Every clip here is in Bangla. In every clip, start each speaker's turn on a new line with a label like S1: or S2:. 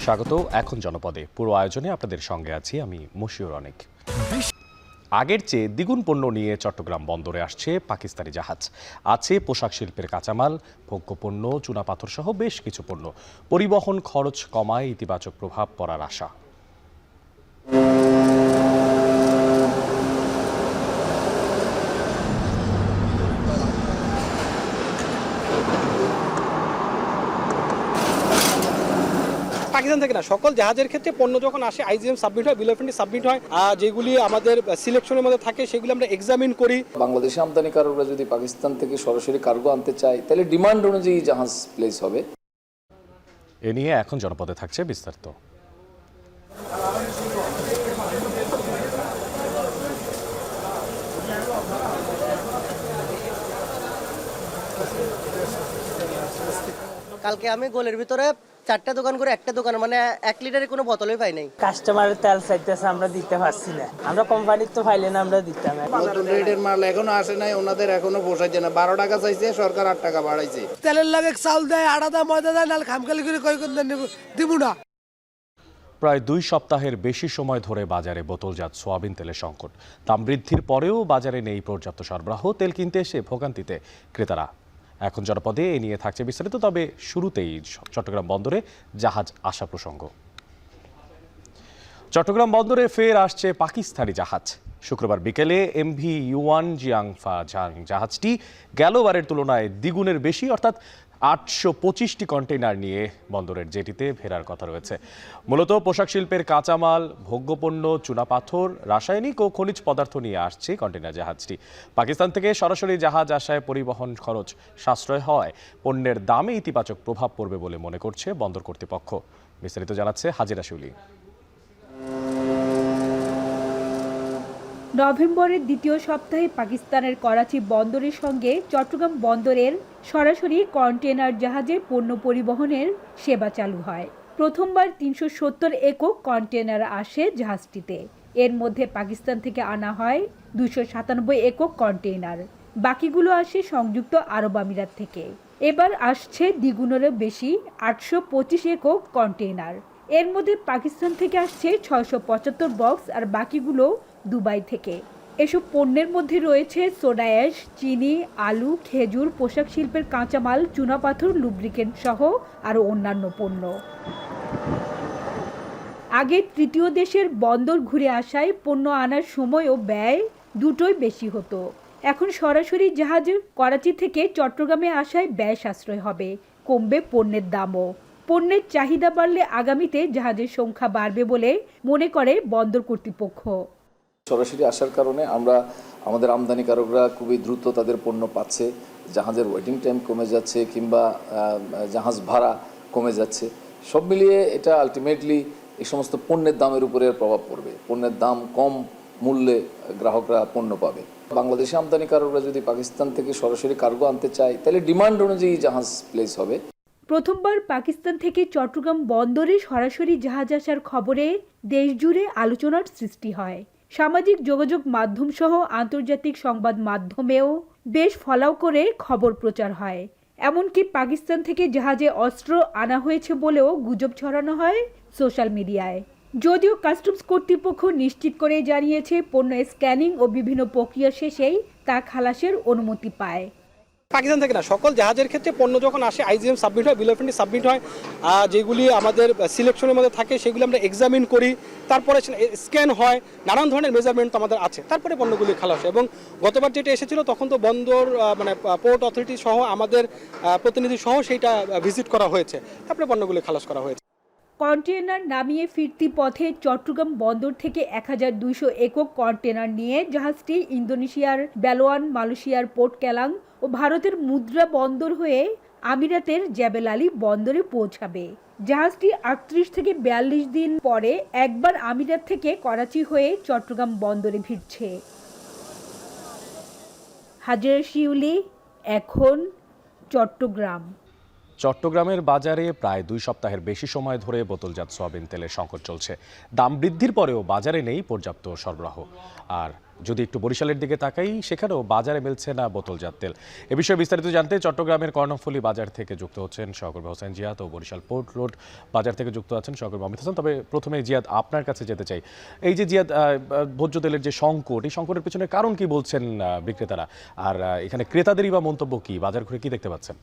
S1: স্বাগত এখন জনপদে। পুরো আয়োজনে আপনাদের সঙ্গে আছি আমি মশিউর অনেক। আগের চেয়ে দ্বিগুণ পণ্য নিয়ে চট্টগ্রাম বন্দরে আসছে পাকিস্তানি জাহাজ। আছে পোশাক শিল্পের কাঁচামাল, ভোগ্যপণ্য, চুনাপাথর সহ বেশ কিছু পণ্য। পরিবহন খরচ কমায় ইতিবাচক প্রভাব পড়ার আশা।
S2: পাকিস্তান থেকে না, সকল জাহাজের ক্ষেত্রে পণ্য যখন আসে আইজিএম সাবমিট হয়, বিল অফ এন্ট্রি সাবমিট হয়, যেগুলি আমাদের সিলেকশনের মধ্যে থাকে সেগুলি আমরা এক্সামিন করি।
S3: বাংলাদেশে আমদানিকারকরা যদি পাকিস্তান থেকে সরাসরি কার্গো আনতে চায় তাহলে ডিমান্ড অনুযায়ী জাহাজ প্লেস হবে।
S1: এ নিয়ে এখন জনপদে থাকছে বিস্তারিত।
S4: কালকে আমি গোলের ভিতরে 4টা দোকান করে একটা দোকান মানে 1 লিটারের কোনো বোতলই পাই নাই।
S5: কাস্টমারের তেল চাইতেছে, আমরা দিতে পারছি না। আমরা কোম্পানির তো পাইলে না, আমরা দিতাম।
S6: নতুন রেটের মাল এখনো আসে নাই, ওনাদের এখনো পোষাইছে না। 12 টাকা চাইছে, সরকার 8 টাকা বাড়াইছে।
S7: তেলের লাগে চাউল দেয়, আটা দেয়, ময়দা দেয়, নাহলে খামখালি করে কয় দিব না।
S1: প্রায় 2 সপ্তাহের বেশি সময় ধরে বাজারে বোতলজাত সোয়াবিন তেলের সংকট। দাম বৃদ্ধির পরেও বাজারে নেই পর্যাপ্ত সরবরাহ। তেল কিনতে এসে ভোগান্তিতে ক্রেতারা। এখন জনপদে এ নিয়ে থাকছে বিস্তারিত। তবে শুরুতেই চট্টগ্রাম বন্দরে জাহাজ আসা প্রসঙ্গ। চট্টগ্রাম বন্দরে ফের আসছে পাকিস্তানি জাহাজ। শুক্রবার বিকেলে এমভি ইউয়ান জিয়াংফা জাহাজটি গেলবারের তুলনায় দ্বিগুণের বেশি অর্থাৎ 825টি কন্টেইনার নিয়ে বন্দরের জেটিতে ফেরার কথা রয়েছে। মূলত পোশাক শিল্পের কাঁচামাল, ভোগ্যপণ্য, চুনাপাথর, রাসায়নিক ও খনিজ পদার্থ নিয়ে আসছে কন্টেইনার জাহাজটি। পাকিস্তান থেকে সরাসরি জাহাজ আসায় পরিবহন খরচ সাশ্রয় হয়, পণ্যের দামে ইতিবাচক প্রভাব পড়বে বলে মনে করছে বন্দর কর্তৃপক্ষ। বিস্তারিত জানাচ্ছে হাজিরা শিউলি।
S8: নভেম্বরের দ্বিতীয় সপ্তাহে পাকিস্তানের করাচি বন্দরের সঙ্গে চট্টগ্রাম বন্দরের সরাসরি কন্টেইনার জাহাজে পণ্য পরিবহনের সেবা চালু হয়। প্রথমবার 370 একক কন্টেইনার আসে জাহাজটিতে। এর মধ্যে পাকিস্তান থেকে আনা হয় 297 একক কন্টেইনার, বাকিগুলো আসে সংযুক্ত আরব আমিরাত থেকে। এবার আসছে দ্বিগুণেরও বেশি 825 একক কন্টেইনার। এর মধ্যে পাকিস্তান থেকে আসছে 675 বক্স আর বাকিগুলো দুবাই থেকে। এসব পণ্যের মধ্যে রয়েছে সোডা অ্যাশ, চিনি, আলু, খেজুর, পোশাক শিল্পের কাঁচামাল, চুনাপাথর, লুব্রিকেন্ট সহ আরও অন্যান্য পণ্য। আগে তৃতীয় দেশের বন্দর ঘুরে আসায় পণ্য আনার সময় ও ব্যয় দুটোই বেশি হতো। এখন সরাসরি জাহাজে করাচি থেকে চট্টগ্রামে আসায় ব্যয় সাশ্রয় হবে, কমবে পণ্যের দামও। পণ্যের চাহিদা বাড়লে আগামীতে জাহাজের সংখ্যা বাড়বে বলে মনে করে বন্দর কর্তৃপক্ষ।
S3: সরাসরি আসার কারণে আমাদের আমদানিকারকরা খুবই দ্রুত তাদের পণ্য পাচ্ছে, জাহাজের ওয়েটিং টাইম কমে যাচ্ছে কিংবা জাহাজ ভাড়া কমে যাচ্ছে। সব মিলিয়ে এটা আলটিমেটলি এই সমস্ত পণ্যের দামের উপরে প্রভাব পড়বে। পণ্যের দাম কম মূল্যে গ্রাহকরা পণ্য পাবে। বাংলাদেশে আমদানিকারকরা যদি পাকিস্তান থেকে সরাসরি কার্গো আনতে চায় তাহলে ডিমান্ড অনুযায়ী জাহাজ প্লেস হবে।
S8: প্রথমবার পাকিস্তান থেকে চট্টগ্রাম বন্দরে সরাসরি জাহাজ আসার খবরে দেশজুড়ে আলোচনার সৃষ্টি হয়। সামাজিক যোগাযোগ মাধ্যম সহ আন্তর্জাতিক সংবাদ মাধ্যমেও বেশ ফলাও করে খবর প্রচার হয়। এমনকি পাকিস্তান থেকে জাহাজে অস্ত্র আনা হয়েছে বলেও গুজব ছড়ানো হয় সোশ্যাল মিডিয়ায়। যদিও কাস্টমস কর্তৃপক্ষ নিশ্চিত করে জানিয়েছে পণ্য স্ক্যানিং ও বিভিন্ন প্রক্রিয়া শেষেই তা খালাসের অনুমতি পায়।
S2: পাকিস্তান থেকে না, সকল জাহাজের ক্ষেত্রে পণ্য যখন আসে আইজিএম সাবমিট হয়, বিল অফ এন্ট্রি সাবমিট হয়, যেগুলি আমাদের সিলেকশনের মধ্যে থাকে সেগুলি আমরা এক্সামিন করি, তারপরে স্ক্যান হয়, নানান ধরনের মেজারমেন্ট আমাদের আছে, তারপরে পণ্যগুলি খালাস হয়। এবং গতবার যেটা এসেছিল তখন তো বন্দর পোর্ট অথরিটি সহ আমাদের প্রতিনিধি সহ সেইটা ভিজিট করা হয়েছে, তারপরে পণ্যগুলি খালাস করা হয়েছে।
S8: কন্টেইনার নামিয়ে ফিরতি পথে চট্টগ্রাম বন্দর থেকে 1200 একক কন্টেইনার নিয়ে জাহাজটি ইন্দোনেশিয়ার বেলোয়ান, মালয়েশিয়ার পোর্ট কেলাং ও ভারতের মুদ্রা বন্দর হয়ে আমিরাতের জেবেল আলী বন্দরে পৌঁছাবে। জাহাজটি 38 থেকে 42 দিন পরে একবার আমিরাত থেকে করাচি হয়ে চট্টগ্রাম বন্দরে ভিড়ছে। হাজিরা শিউলি, এখন চট্টগ্রাম।
S1: চট্টগ্রামের বাজারে প্রায় 2 সপ্তাহের বেশি সময় ধরে বোতলজাত সয়াবিন তেলের সংকট চলছে। দাম বৃদ্ধির পরেও বাজারে নেই পর্যাপ্ত সরবরাহ। আর যদি একটু বরিশালের দিকে তাকাই, সেখানেও বাজারে মিলছে না বোতলজাত তেল। এ বিষয়ে বিস্তারিত জানতে চট্টগ্রামের কর্ণফুলী বাজার থেকে যুক্ত হচ্ছেন সহকর্মী হোসেন জিয়াদ ও বরিশাল পোর্ট রোড বাজার থেকে যুক্ত আছেন সহকর্মী অমিত হাসান। তবে প্রথমে জিয়াদ, আপনার কাছে যেতে চাই। এই যে জিয়াদ, ভোজ্য তেলের যে সংকট, এই সংকটের পেছনে কারণ কি বলছেন বিক্রেতারা, আর এখানে ক্রেতাদেরই বা মন্তব্য কি? বাজার ঘুরে কি দেখতে পাচ্ছেন?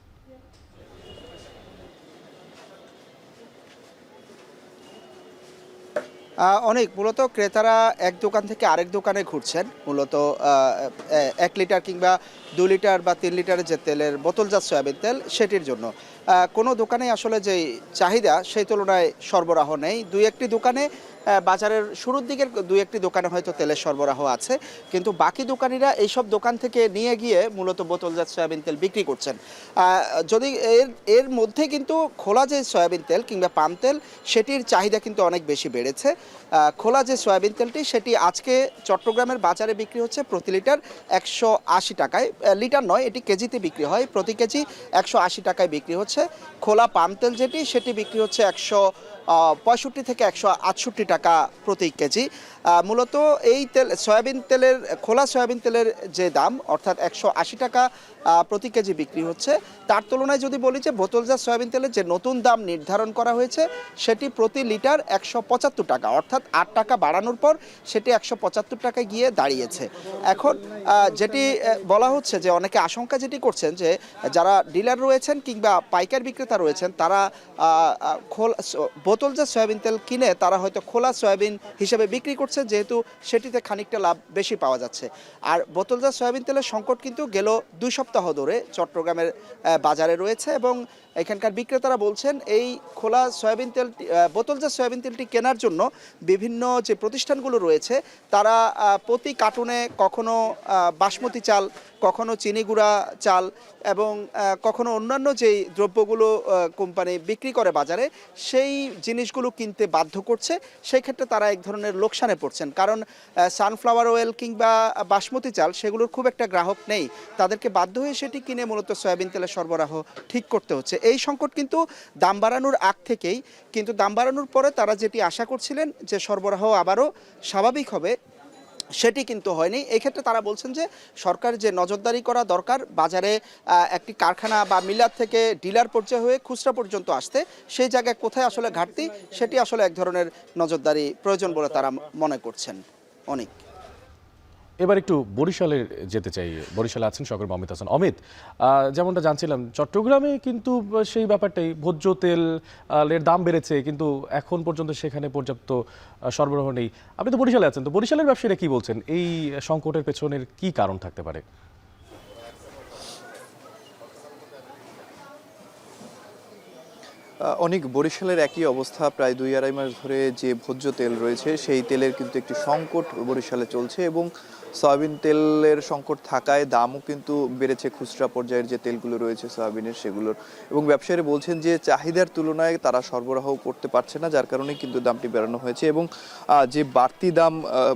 S9: অনেক মূলত ক্রেতারা এক দোকান থেকে আরেক দোকানে ঘুরছেন, মূলত 1 লিটার কিংবা 2 লিটার বা 3 লিটারের যে তেলের বোতলজাত সয়াবিন তেল সেটির জন্য। কোনো দোকানে আসলে যেই চাহিদা সেই তুলনায় সরবরাহ নেই। 2-1টি দোকানে বাজারের শুরুর দিকের 2-1টি দোকানে হয়তো তেলের সরবরাহ আছে, কিন্তু বাকি দোকানিরা এইসব দোকান থেকে নিয়ে গিয়ে মূলত বোতলজাত সয়াবিন তেল বিক্রি করছেন। যদি এর মধ্যে কিন্তু খোলা যে সয়াবিন তেল কিংবা পাম তেল সেটির চাহিদা কিন্তু অনেক বেশি বেড়েছে। খোলা যে সয়াবিন তেলটি সেটি আজকে চট্টগ্রামের বাজারে বিক্রি হচ্ছে প্রতি লিটার 180 টাকায়। লিটার নয়, এটি কেজিতে বিক্রি হয়, প্রতি কেজি 180 টাকায় বিক্রি হচ্ছে। খোলা পাম তেল যেটি সেটি বিক্রি হচ্ছে 165 থেকে 168 টাকা প্রতি কেজি। মূলত এই তেল সয়াবিন তেলের খোলা সয়াবিন তেলের যে দাম অর্থাৎ 180 টাকা প্রতি কেজি বিক্রি হচ্ছে, তার তুলনায় যদি বলি যে বোতলজাত সয়াবিন তেলের যে নতুন দাম নির্ধারণ করা হয়েছে সেটি প্রতি লিটার 175 টাকা, অর্থাৎ 8 টাকা বাড়ানোর পর সেটি 175 টাকায় গিয়ে দাঁড়িয়েছে। এখন যেটি বলা হচ্ছে যে অনেকে আশঙ্কা যেটি করছেন যে যারা ডিলার রয়েছেন কিংবা পাইকার বিক্রেতা রয়েছেন তারা বোতলজাত সয়াবিন তেল কিনে তারা হয়তো খোলা সয়াবিন হিসেবে বিক্রি করছে, যেহেতু সেটিতে খানিকটা লাভ বেশি পাওয়া যাচ্ছে। আর বোতলজাত সয়াবিন তেলের সংকট কিন্তু গেল 2 সপ্তাহ ধরে চট্টগ্রামের বাজারে রয়েছে এবং এখানকার বিক্রেতারা বলছেন এই খোলা সয়াবিন তেল বোতলজাত সয়াবিন তেলটি কেনার জন্য বিভিন্ন যে প্রতিষ্ঠানগুলো রয়েছে তারা প্রতি কার্টুনে কখনো বাসমতি চাল, কখনো চিনি গুঁড়া চাল এবং কখনো অন্যান্য যেই দ্রব্যগুলো কোম্পানি বিক্রি করে বাজারে সেই জিনিসগুলো কিনতে বাধ্য করছে। সেই ক্ষেত্রে তারা এক ধরনের লোকসানে পড়ছেন, কারণ সানফ্লাওয়ার অয়েল কিংবা বাসমতি চাল সেগুলোর খুব একটা গ্রাহক নেই, তাদেরকে বাধ্য হয়ে সেটি কিনে মূলত সয়াবিন তেলের সরবরাহ ঠিক করতে হচ্ছে। এই সংকট কিন্তু দাম বাড়ানোর আগ থেকেই, কিন্তু দাম বাড়ানোর পরে তারা যেটি আশা করছিলেন যে সরবরাহ আবারও স্বাভাবিক হবে সেটি কিন্তু হয়নি। এক্ষেত্রে তারা বলছেন যে সরকার যে নজরদারি করা দরকার বাজারে একটি কারখানা বা মিলার থেকে ডিলার পর্যায়ে হয়ে খুচরা পর্যন্ত আসতে, সেই জায়গায় কোথায় আসলে ঘাটতি সেটি আসলে এক ধরনের নজরদারি প্রয়োজন বলে তারা মনে করছেন। অনেক
S1: এবার একটু বরিশালে যেতে চাই। বরিশালে আছেন সহকর্মী অমিত হাসান। অমিত, যেমনটা জানছিলাম চট্টগ্রামে কিন্তু সেই ব্যাপারটাই, ভোজ্য তেলের দাম বেড়েছে কিন্তু এখন পর্যন্ত সেখানে পর্যাপ্ত সরবরাহ নেই। আপনি তো বরিশালে আছেন, তো বরিশালের ব্যবসায়ীরা কি বলছেন? এই সংকটের পেছনের কি কারণ থাকতে পারে?
S10: অনেক বরিশালের একই অবস্থা। প্রায় 2-2.5 মাস ধরে যে ভোজ্য তেল রয়েছে সেই তেলের কিন্তু একটি সংকট বরিশালে চলছে এবং সয়াবিন তেলের সংকট থাকায় দামও কিন্তু বেড়েছে। খুচরা পর্যায়ের যে তেলগুলো রয়েছে সয়াবিনের সেগুলোর, এবং ব্যবসায়ীরা বলছেন যে চাহিদার তুলনায় তারা সরবরাহ করতে পারছে না, যার কারণে কিন্তু দামটি বাড়ানো হয়েছে। এবং যে বাড়তি দাম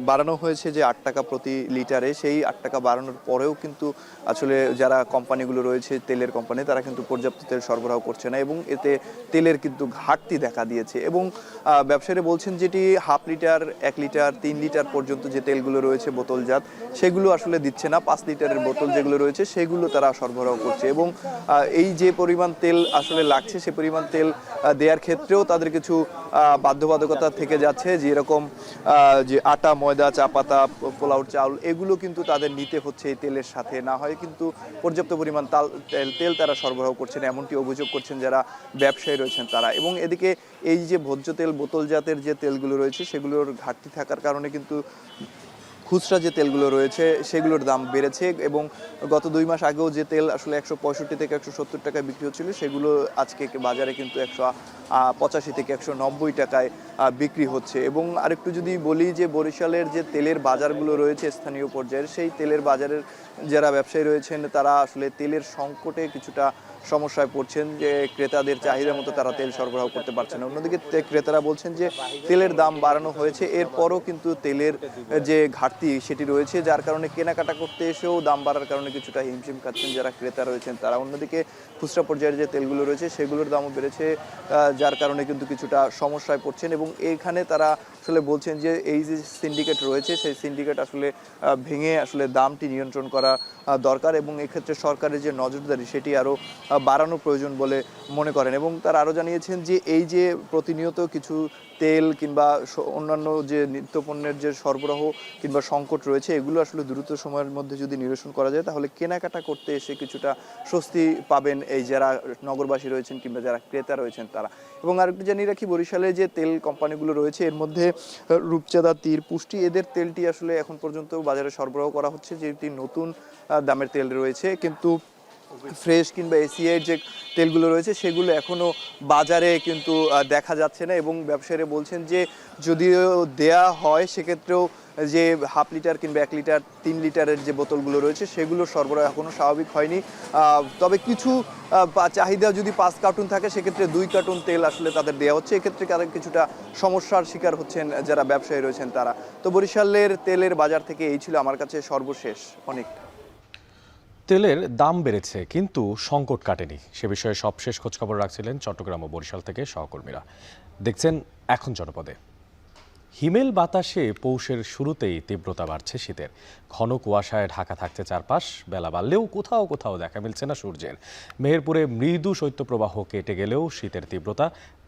S10: বাড়ানো হয়েছে যে 8 টাকা প্রতি লিটারে, সেই 8 টাকা বাড়ানোর পরেও কিন্তু আসলে যারা কোম্পানিগুলো রয়েছে তেলের কোম্পানি তারা কিন্তু পর্যাপ্ত তেল সরবরাহ করছে না এবং এতে তেলের কিন্তু ঘাটতি দেখা দিয়েছে। এবং ব্যবসায়ীরা বলছেন যেটি হাফ লিটার, 1 লিটার, 3 লিটার পর্যন্ত যে তেলগুলো রয়েছে বোতলজাত সেগুলো আসলে দিচ্ছে না। 5 লিটারের বোতল যেগুলো রয়েছে সেগুলো তারা সরবরাহ করছে এবং এই যে পরিমাণ তেল আসলে লাগছে সে পরিমাণ তেল দেওয়ার ক্ষেত্রেও তাদের কিছু বাধ্যবাধকতা থেকে যাচ্ছে, যেরকম যে আটা, ময়দা, চা পাতা, পোলাওর চাউল এগুলো কিন্তু তাদের নিতে হচ্ছে এই তেলের সাথে, না হয় কিন্তু পর্যাপ্ত পরিমাণ তেল তারা সরবরাহ করছেন, এমনটি অভিযোগ করছেন যারা ব্যবসায়ী রয়েছেন তারা। এবং এদিকে এই যে ভোজ্য তেল, বোতলজাতের যে তেলগুলো রয়েছে সেগুলোর ঘাটতি থাকার কারণে কিন্তু খুচরা যে তেলগুলো রয়েছে সেগুলোর দাম বেড়েছে এবং গত 2 মাস আগেও যে তেল আসলে 165 থেকে 170 টাকায় বিক্রি হচ্ছিল সেগুলো আজকে বাজারে কিন্তু 185 থেকে 190 টাকায় বিক্রি হচ্ছে। এবং আরেকটু যদি বলি যে বরিশালের যে তেলের বাজারগুলো রয়েছে স্থানীয় পর্যায়ের, সেই তেলের বাজারের যারা ব্যবসায়ী রয়েছেন তারা আসলে তেলের সংকটে কিছুটা সমস্যায় পড়ছেন, যে ক্রেতাদের চাহিদা মতো তারা তেল সরবরাহ করতে পারছে না। অন্যদিকে ক্রেতারা বলছেন যে তেলের দাম বাড়ানো হয়েছে, এরপরও কিন্তু তেলের যে ঘাটতি সেটি রয়েছে, যার কারণে কেনাকাটা করতে এসেও দাম বাড়ার কারণে কিছুটা হিমশিম খাচ্ছেন যারা ক্রেতা রয়েছেন তারা। অন্যদিকে খুচরা পর্যায়ের যে তেলগুলো রয়েছে সেগুলোর দামও বেড়েছে, যার কারণে কিন্তু কিছুটা সমস্যায় পড়ছেন। এবং এইখানে তারা আসলে বলছেন যে এই যে সিন্ডিকেট রয়েছে সেই সিন্ডিকেট আসলে ভেঙে আসলে দামটি নিয়ন্ত্রণ করা দরকার, এবং এক্ষেত্রে সরকারের যে নজরদারি সেটি আরও বাড়ানো প্রয়োজন বলে মনে করেন। এবং তারা আরও জানিয়েছেন যে এই যে প্রতিনিয়ত কিছু তেল কিংবা অন্যান্য যে নিত্যপণ্যের যে সরবরাহ কিংবা সংকট রয়েছে এগুলো আসলে দ্রুত সময়ের মধ্যে যদি নিরসন করা যায় তাহলে কেনাকাটা করতে এসে কিছুটা স্বস্তি পাবেন এই যারা নগরবাসী রয়েছেন কিংবা যারা ক্রেতা রয়েছেন তারা। এবং আরেকটু জানিয়ে রাখি, বরিশালে যে তেল কোম্পানিগুলো রয়েছে এর মধ্যে রূপচাঁদা, তীর, পুষ্টি এদের তেলটি আসলে এখন পর্যন্ত বাজারে সরবরাহ করা হচ্ছে, যেটি নতুন দামের তেল রয়েছে। কিন্তু ফ্রেশ কিংবা এসিআইয়ের যে তেলগুলো রয়েছে সেগুলো এখনও বাজারে কিন্তু দেখা যাচ্ছে না। এবং ব্যবসায়ীরা বলছেন যে যদিও দেয়া হয় সেক্ষেত্রেও যে হাফ লিটার কিংবা 1 লিটার 3 লিটারের যে বোতলগুলো রয়েছে সেগুলো সরবরাহ এখনও স্বাভাবিক হয়নি। তবে কিছু চাহিদা যদি 5 কার্টুন থাকে সেক্ষেত্রে 2 কার্টুন তেল আসলে তাদের দেওয়া হচ্ছে, এক্ষেত্রে তাদের কিছুটা সমস্যার শিকার হচ্ছেন যারা ব্যবসায়ী রয়েছেন তারা। তো বরিশালের তেলের বাজার থেকে এই ছিল আমার কাছে সর্বশেষ। অনেক
S1: তেলের দাম বেড়েছে কিন্তু সংকট কাটেনি, সে বিষয়ে সবশেষ খোঁজখবর রাখছিলেন চট্টগ্রাম ও বরিশাল থেকে সহকর্মীরা। দেখছেন এখন জনপদে। হিমেল বাতাসে পৌষের শুরুতেই তীব্রতা বাড়ছে শীতের। ঘন কুয়াশায় ঢাকা থাকছে চারপাশ, বেলা বাড়লেও কোথাও কোথাও দেখা মিলছে না সূর্যের। মেহেরপুরে মৃদু শৈত্যপ্রবাহ কেটে গেলেও শীতের তীব্রতা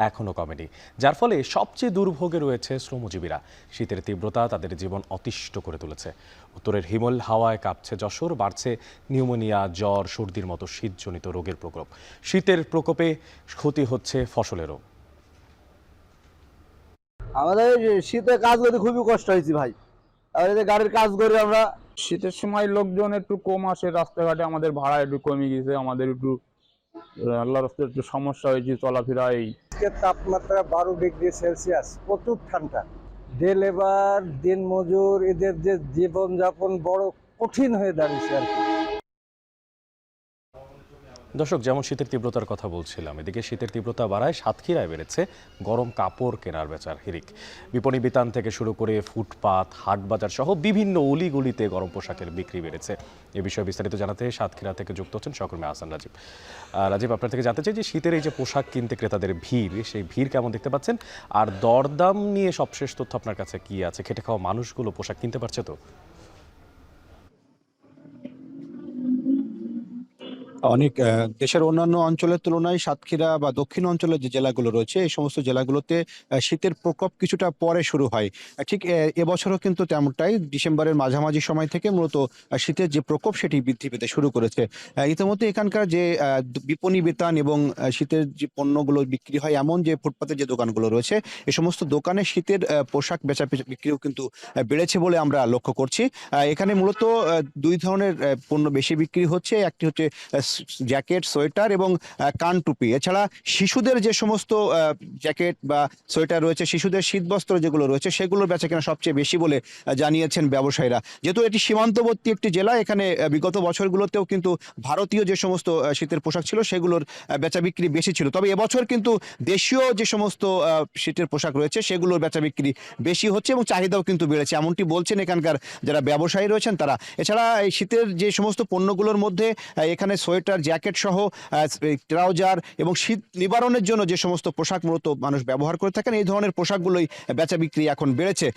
S1: এখনও কমেনি, যার ফলে সবচেয়ে দুর্ভোগে রয়েছে শ্রমজীবীরা। শীতের তীব্রতা তাদের জীবন অতিষ্ঠ করে তুলেছে। উত্তরের হিমল হাওয়ায় কাঁপছে যশোর, বাড়ছে নিউমোনিয়া, জ্বর, সর্দির মতো শীতজনিত রোগের প্রকোপ। শীতের প্রকোপে ক্ষতি হচ্ছে ফসলেরও।
S11: আমাদের শীতে কাজ করতে খুবই কষ্ট হয়েছে ভাই, আর এই যে গাড়ির কাজ করি আমরা।
S12: শীতের সময় লোকজন একটু কম আসে রাস্তাঘাটে, আমাদের ভাড়া একটু কমে গেছে, আমাদের একটু আল্লাহর রাস্তায় একটু সমস্যা হয়েছে চলাফেরা। এই
S11: তাপমাত্রা 12 ডিগ্রি সেলসিয়াস, প্রচুর ঠান্ডা। ডে লেবার, দিন মজুর, এদের যে জীবনযাপন বড় কঠিন হয়ে দাঁড়িয়েছে আর কি।
S1: দর্শক, যেমন শীতের তীব্রতার কথা বলছিলাম, এদিকে শীতের তীব্রতা বাড়ায় সাতক্ষীরায় বেড়েছে গরম কাপড় কেনার বেচার হিড়িক। বিপণী বিতান থেকে শুরু করে ফুটপাত, হাট বাজার সহ বিভিন্ন অলিগলিতে গরম পোশাকের বিক্রি বেড়েছে। এ বিষয়ে বিস্তারিত জানাতে সাতক্ষীরা থেকে যুক্ত হচ্ছেন সহকর্মী আহসান রাজীব। রাজীব, আপনার থেকে জানতে চাই যে শীতের এই যে পোশাক কিনতে ক্রেতাদের ভিড়, সেই ভিড় কেমন দেখতে পাচ্ছেন, আর দরদাম নিয়ে সবশেষ তথ্য আপনার কাছে কি আছে? খেটে খাওয়া মানুষগুলো পোশাক কিনতে পারছে তো?
S13: অনেক দেশের অন্যান্য অঞ্চলের তুলনায় সাতক্ষীরা বা দক্ষিণ অঞ্চলের যে জেলাগুলো রয়েছে এই সমস্ত জেলাগুলোতে শীতের প্রকোপ কিছুটা পরে শুরু হয়। ঠিক এবছরও কিন্তু তেমনটাই ডিসেম্বরের মাঝামাঝি সময় থেকে মূলত শীতের যে প্রকোপ সেটি বৃদ্ধি পেতে শুরু করেছে। ইতিমধ্যে এখানকার যে বিপণী বিতান এবং শীতের যে পণ্যগুলো বিক্রি হয় এমন যে ফুটপাতের যে দোকানগুলো রয়েছে এই সমস্ত দোকানে শীতের পোশাক বেচা বিক্রিও কিন্তু বেড়েছে বলে আমরা লক্ষ্য করছি। এখানে মূলত 2 ধরনের পণ্য বেশি বিক্রি হচ্ছে। একটি হচ্ছে জ্যাকেট, সোয়েটার এবং কান টুপি। এছাড়া শিশুদের যে সমস্ত জ্যাকেট বা সোয়েটার রয়েছে, শিশুদের শীতবস্ত্র যেগুলো রয়েছে সেগুলোর বেচাকেনা সবচেয়ে বেশি বলে জানিয়েছেন ব্যবসায়ীরা। যেহেতু এটি সীমান্তবর্তী একটি জেলা, এখানে বিগত বছরগুলোতেও কিন্তু ভারতীয় যে সমস্ত শীতের পোশাক ছিল সেগুলোর বেচা বিক্রি বেশি ছিল। তবে এবছর কিন্তু দেশীয় যে সমস্ত শীতের পোশাক রয়েছে সেগুলোর বেচা বিক্রি বেশি হচ্ছে এবং চাহিদাও কিন্তু বেড়েছে, এমনটি বলছেন এখানকার যারা ব্যবসায়ী রয়েছেন তারা। এছাড়া এই শীতের যে সমস্ত পণ্যগুলোর মধ্যে এখানে সোয়েটার, জ্যাকেট সহ ট্রাউজার এবং শীত নিবারণের জন্য যে সমস্ত পোশাক মূলত মানুষ ব্যবহার করে থাকেন এই ধরনের পোশাকগুলোই বেচা বিক্রি এখন বেড়েছে।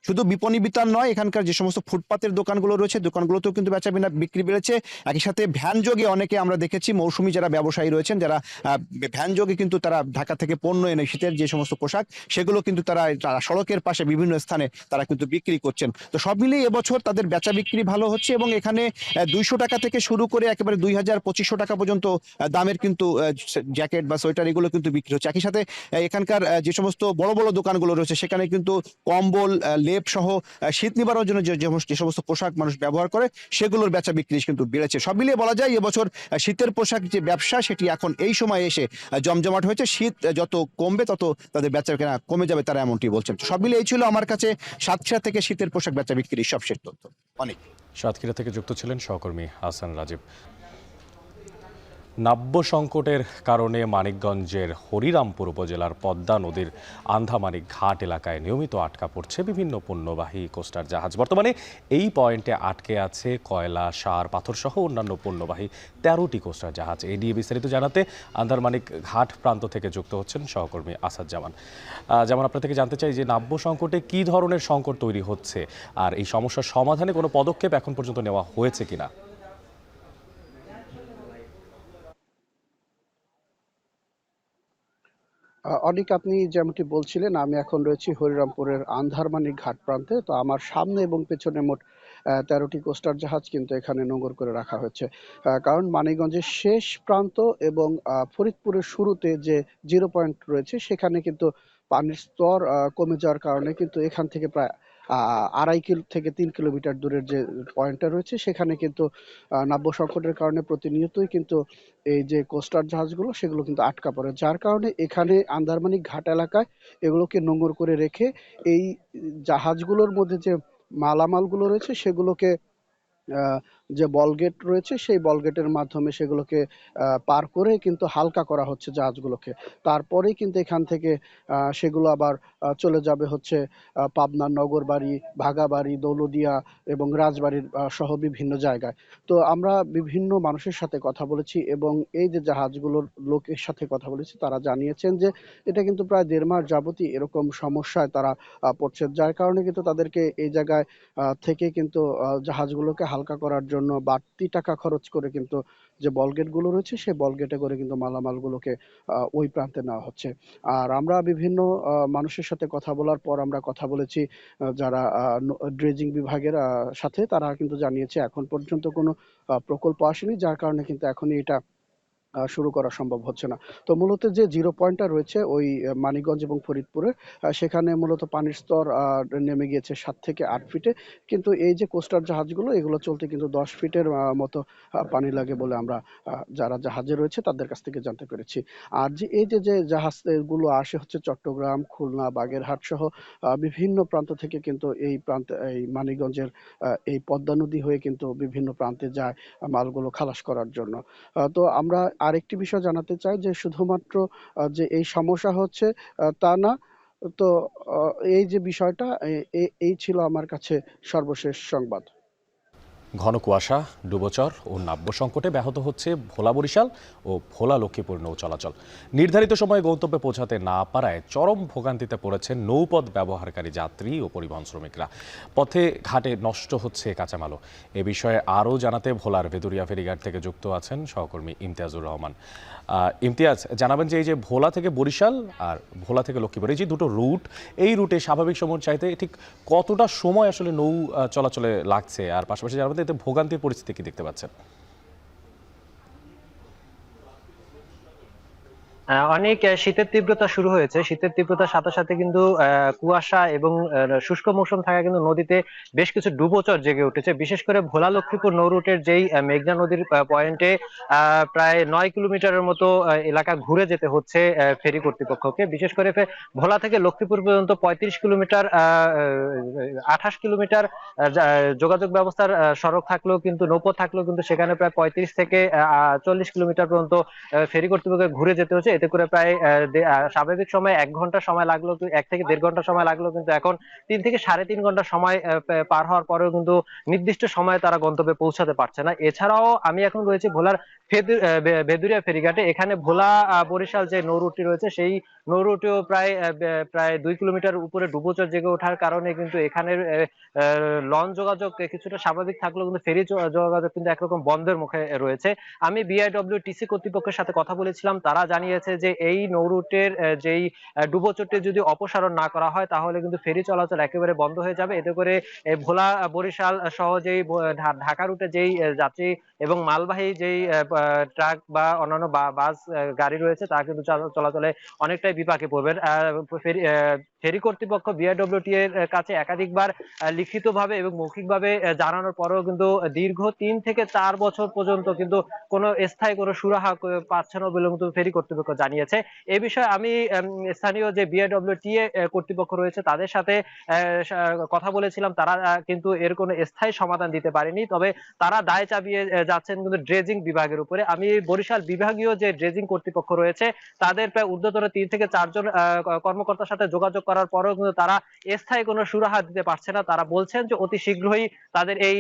S13: শুধু বিপণী বিতান নয়, এখানকার যে সমস্ত ফুটপাতের দোকানগুলো রয়েছে দোকানগুলোতেও কিন্তু বেচা বিক্রি বেড়েছে। একই সাথে ভ্যানযোগে অনেকে আমরা দেখেছি মৌসুমী যারা ব্যবসায়ী রয়েছেন যারা ভ্যানযোগে কিন্তু তারা ঢাকা থেকে পণ্য এনে শীতের যে সমস্ত পোশাক সেগুলো কিন্তু তারা সড়কের পাশে বিভিন্ন স্থানে তারা কিন্তু বিক্রি করছেন। তো সব মিলিয়ে এবছর তাদের বেচা বিক্রি ভালো হচ্ছে এবং এখানে 200 টাকা থেকে শুরু করে একেবারে 2000-2500 টাকা পর্যন্ত দামের কিন্তু জ্যাকেট বা সোয়েটার এগুলো কিন্তু বিক্রি হচ্ছে। একই সাথে এখানকার যে সমস্ত বড় বড় দোকানগুলো রয়েছে সেখানে কিন্তু কম্বল, লেপ সহ শীত নিবারণের জন্য যে সমস্ত পোশাক মানুষ ব্যবহার করে সেগুলোর বেচা বিক্রি কিন্তু বেড়েছে। সব মিলিয়ে বলা যায় এবছর শীতের পোশাক যে ব্যবসা সেটি এখন এই সময় এসে জমজমাট হয়েছে। শীত যত কমবে তত তাদের বেচা কেনা কমে যাবে, তারা এমনটি বলছেন। সব মিলিয়ে এই ছিল আমার কাছে সাতক্ষীরা থেকে শীতের পোশাক বেচা বিক্রির সবশেষ তথ্য। অনেক
S1: সাতক্ষীরা থেকে যুক্ত ছিলেন সহকর্মী আহসান রাজীব। নাব্য সংকটের কারণে মানিকগঞ্জের হরিরামপুর উপজেলার পদ্মা নদীর আন্ধামানিক ঘাট এলাকায় নিয়মিত আটকা পড়ছে বিভিন্ন পণ্যবাহী কোস্টার জাহাজ। বর্তমানে এই পয়েন্টে আটকে আছে কয়লা, সার, পাথর সহ অন্যান্য পণ্যবাহী 13টি কোস্টার জাহাজ। এই নিয়ে বিস্তারিত জানাতে আন্ধারমানিক ঘাট প্রান্ত থেকে যুক্ত হচ্ছেন সহকর্মী আসাদ জামান। যেমন আপনার থেকে জানতে চাই যে নাব্য সংকটে কী ধরনের সংকট তৈরি হচ্ছে আর এই সমস্যার সমাধানে কোনো পদক্ষেপ এখন পর্যন্ত নেওয়া হয়েছে কিনা।
S9: অনেক আপনি যেমনটি বলছিলেন, আমি এখন রয়েছি হরিরামপুরের আন্ধারমানিক ঘাট প্রান্তে। তো আমার সামনে এবং পেছনে মোট 13টি কোস্টার জাহাজ কিন্তু এখানে নোঙর করে রাখা হয়েছে। কারণ মানিকগঞ্জের শেষ প্রান্ত এবং ফরিদপুরের শুরুতে যে জিরো পয়েন্ট রয়েছে সেখানে কিন্তু পানির স্তর কমে যাওয়ার কারণে কিন্তু এখান থেকে প্রায় 2.5 কিলো থেকে 3 কিলোমিটার দূরের যে পয়েন্টটা রয়েছে সেখানে কিন্তু নাব্য সংকটের কারণে প্রতিনিয়তই কিন্তু এই যে কোস্টার জাহাজগুলো সেগুলো কিন্তু আটকা পড়ে, যার কারণে এখানে আন্দারমানিক ঘাট এলাকায় এগুলোকে নোঙর করে রেখে এই জাহাজগুলোর মধ্যে যে মালামালগুলো রয়েছে সেগুলোকে যে বলগেট রয়েছে সেই বলগেটের মাধ্যমে সেগুলোকে পার করে কিন্তু হালকা করা হচ্ছে জাহাজগুলোকে। তারপরেই কিন্তু এখান থেকে সেগুলো আবার চলে যাবে হচ্ছে পাবনার নগরবাড়ি, ভাগাবাড়ি, দৌলদিয়া এবং রাজবাড়ির সহ বিভিন্ন জায়গায়। তো আমরা বিভিন্ন মানুষের সাথে কথা বলেছি এবং এই যে জাহাজগুলোর লোকের সাথে কথা বলেছি, তারা জানিয়েছেন যে এটা কিন্তু প্রায় 1.5 মাস যাবতই এরকম সমস্যায় তারা পড়ছে, যার কারণে কিন্তু তাদেরকে এই জায়গায় থেকে কিন্তু জাহাজগুলোকে হালকা করার জন্য বাড়তি টাকা খরচ করে কিন্তু যে বলগেটগুলো রয়েছে সেই বলগেটে করে কিন্তু মালামালগুলোকে ওই প্রান্তে নেওয়া হচ্ছে। আর আমরা বিভিন্ন মানুষের সাথে কথা বলার পর আমরা কথা বলেছি যারা ড্রেজিং বিভাগের সাথে, তারা কিন্তু জানিয়েছে এখন পর্যন্ত কোনো প্রকল্প আসেনি, যার কারণে কিন্তু এখনই এটা শুরু করা সম্ভব হচ্ছে না। তো মূলত যে জিরো পয়েন্টটা রয়েছে ওই মানিকগঞ্জ এবং ফরিদপুরে, সেখানে মূলত পানির স্তর নেমে গিয়েছে 7 থেকে 8 ফিটে, কিন্তু এই যে কোস্টার জাহাজগুলো এগুলো চলতে কিন্তু 10 ফিটের মতো পানি লাগে বলে আমরা যারা জাহাজে রয়েছে তাদের কাছ থেকে জানতে পেরেছি। আর যে এই যে জাহাজগুলো আসে হচ্ছে চট্টগ্রাম, খুলনা, বাগেরহাট সহ বিভিন্ন প্রান্ত থেকে কিন্তু এই প্রান্তে এই মানিকগঞ্জের এই পদ্মা নদী হয়ে কিন্তু বিভিন্ন প্রান্তে যায় মালগুলো খালাস করার জন্য। তো আমরা আরেকটি বিষয় জানাতে চাই যে শুধুমাত্র যে এই সমস্যা হচ্ছে তা না। তো এই যে বিষয়টা এই ছিল আমার কাছে সর্বশেষ সংবাদ।
S1: ঘন কুয়াশা, ডুবোচর ও নাব্য সংকটে ব্যাহত হচ্ছে ভোলা বরিশাল ও ভোলা লক্ষ্মীপুর নৌ চলাচল। নির্ধারিত সময়ে গন্তব্যে পৌঁছাতে না পারায় চরম ভোগান্তিতে পড়েছেন নৌপথ ব্যবহারকারী যাত্রী ও পরিবহন শ্রমিকরা। পথে ঘাটে নষ্ট হচ্ছে কাঁচামালও। এ বিষয়ে আরও জানাতে ভোলার ভেদুরিয়া ফেরিঘাট থেকে যুক্ত আছেন সহকর্মী ইমতিয়াজুর রহমান। ইমতিয়াজ, জানাবেন যে এই যে ভোলা থেকে বরিশাল আর ভোলা থেকে লক্ষ্মীপুর এই যে দুটো রুট, এই রুটে স্বাভাবিক সময় চাইতে ঠিক কতটা সময় আসলে নৌ চলাচলে লাগছে, আর পাশাপাশি জানাবেন এতে ভোগান্তির পরিস্থিতি কি দেখতে পাচ্ছেন?
S14: অনেক শীতের তীব্রতা শুরু হয়েছে। শীতের তীব্রতার সাথে সাথে কিন্তু কুয়াশা এবং শুষ্ক মৌসুম থাকা কিন্তু নদীতে বেশ কিছু ডুবোচর জেগে উঠেছে। বিশেষ করে ভোলা লক্ষ্মীপুর নৌ রুটের যেই মেঘনা নদীর পয়েন্টে প্রায় 9 কিলোমিটারের মতো এলাকা ঘুরে যেতে হচ্ছে ফেরি কর্তৃপক্ষকে। বিশেষ করে ভোলা থেকে লক্ষ্মীপুর পর্যন্ত 35 কিলোমিটার 28 কিলোমিটার যোগাযোগ ব্যবস্থার সড়ক থাকলেও কিন্তু নৌপথ থাকলেও কিন্তু সেখানে প্রায় 35 থেকে 40 কিলোমিটার পর্যন্ত ফেরি কর্তৃপক্ষকে ঘুরে যেতে হচ্ছে। এতে করে প্রায় স্বাভাবিক সময় 1 ঘন্টা সময় লাগলো, 1 থেকে 1.5 ঘন্টা সময় লাগলো, কিন্তু এখন 3 থেকে 3.5 ঘন্টা সময় পার হওয়ার পরেও কিন্তু নির্দিষ্ট সময়ে তারা গন্তব্যে পৌঁছাতে পারছে না। এছাড়াও আমি এখন রয়েছে ভোলার ভেদুরিয়া ফেরিঘাটে। এখানে ভোলা বরিশাল যে নৌ রুটটি রয়েছে সেই নৌ রুটেও প্রায় 2 কিলোমিটার উপরে ডুবোচর জেগে ওঠার কারণে কিন্তু এখানের লঞ্চ যোগাযোগ কিছুটা স্বাভাবিক থাকলেও কিন্তু ফেরি যোগাযোগ কিন্তু একরকম বন্ধের মুখে রয়েছে। আমি বিআইডব্লিউটিসি কর্তৃপক্ষের সাথে কথা বলেছিলাম, তারা জানিয়েছে যে এই নৌ রুটের যেই ডুবোচরটি যদি অপসারণ না করা হয় তাহলে কিন্তু ফেরি চলাচল একেবারে বন্ধ হয়ে যাবে। এতে করে ভোলা বরিশাল সহ যেই ঢাকা রুটে যেই যাত্রী এবং মালবাহী যেই ট্রাক বা অন্যান্য বাস গাড়ি রয়েছে তা কিন্তু চলাচলে অনেকটাই বিপাকে পড়বে। ফেরি কর্তৃপক্ষ বিআরডব্লিউটি এর কাছে একাধিকবার লিখিতভাবে এবং মৌখিকভাবে জানানোর পরেও কিন্তু দীর্ঘ 3 থেকে 4 বছর পর্যন্ত কিন্তু কোনো স্থায়ী কোনো সুরাহা পাচ্ছে না বলে কিন্তু ফেরি কর্তৃপক্ষ জানিয়েছে। এই বিষয়ে আমি স্থানীয় যে বিআরডব্লিউটি কর্তৃপক্ষ রয়েছে তাদের সাথে কথা বলেছিলাম, তারা কিন্তু এর কোনো স্থায়ী সমাধান দিতে পারেনি। তবে তারা দায় চাপিয়ে যাচ্ছেন কিন্তু ড্রেজিং বিভাগের উপরে। আমি বরিশাল বিভাগীয় যে ড্রেজিং কর্তৃপক্ষ রয়েছে তাদের প্রায় ঊর্ধ্বতন 3 থেকে 4 জন কর্মকর্তার সাথে যোগাযোগ করার পরেও কিন্তু তারা স্থায়ী কোনো সুরাহা দিতে পারছে না। তারা বলছেন যে অতি শীঘ্রই তাদের এই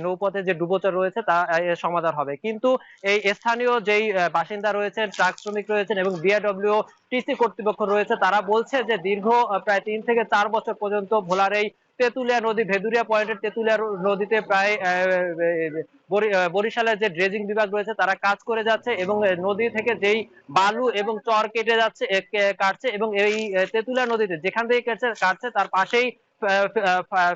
S14: নৌপথে যে ডুবোচর রয়েছে তা সমাধান হবে। কিন্তু এই স্থানীয় যেই বাসিন্দা রয়েছেন, ট্রাক শ্রমিক রয়েছেন এবং বিআরডব্লিউটিসি কর্তৃপক্ষ রয়েছে, তারা বলছে যে দীর্ঘ প্রায় 3 থেকে 4 বছর পর্যন্ত ভোলার এই তেঁতুলিয়া নদী, ভেদুরিয়া পয়েন্টের তেঁতুলিয়া নদীতে প্রায় বরিশালের যে ড্রেজিং বিভাগ রয়েছে তারা কাজ করে যাচ্ছে এবং নদী থেকে যেই বালু এবং চর কেটে যাচ্ছে কাটছে এবং এই তেঁতুলিয়া নদীতে যেখান থেকে কাটছে তার পাশেই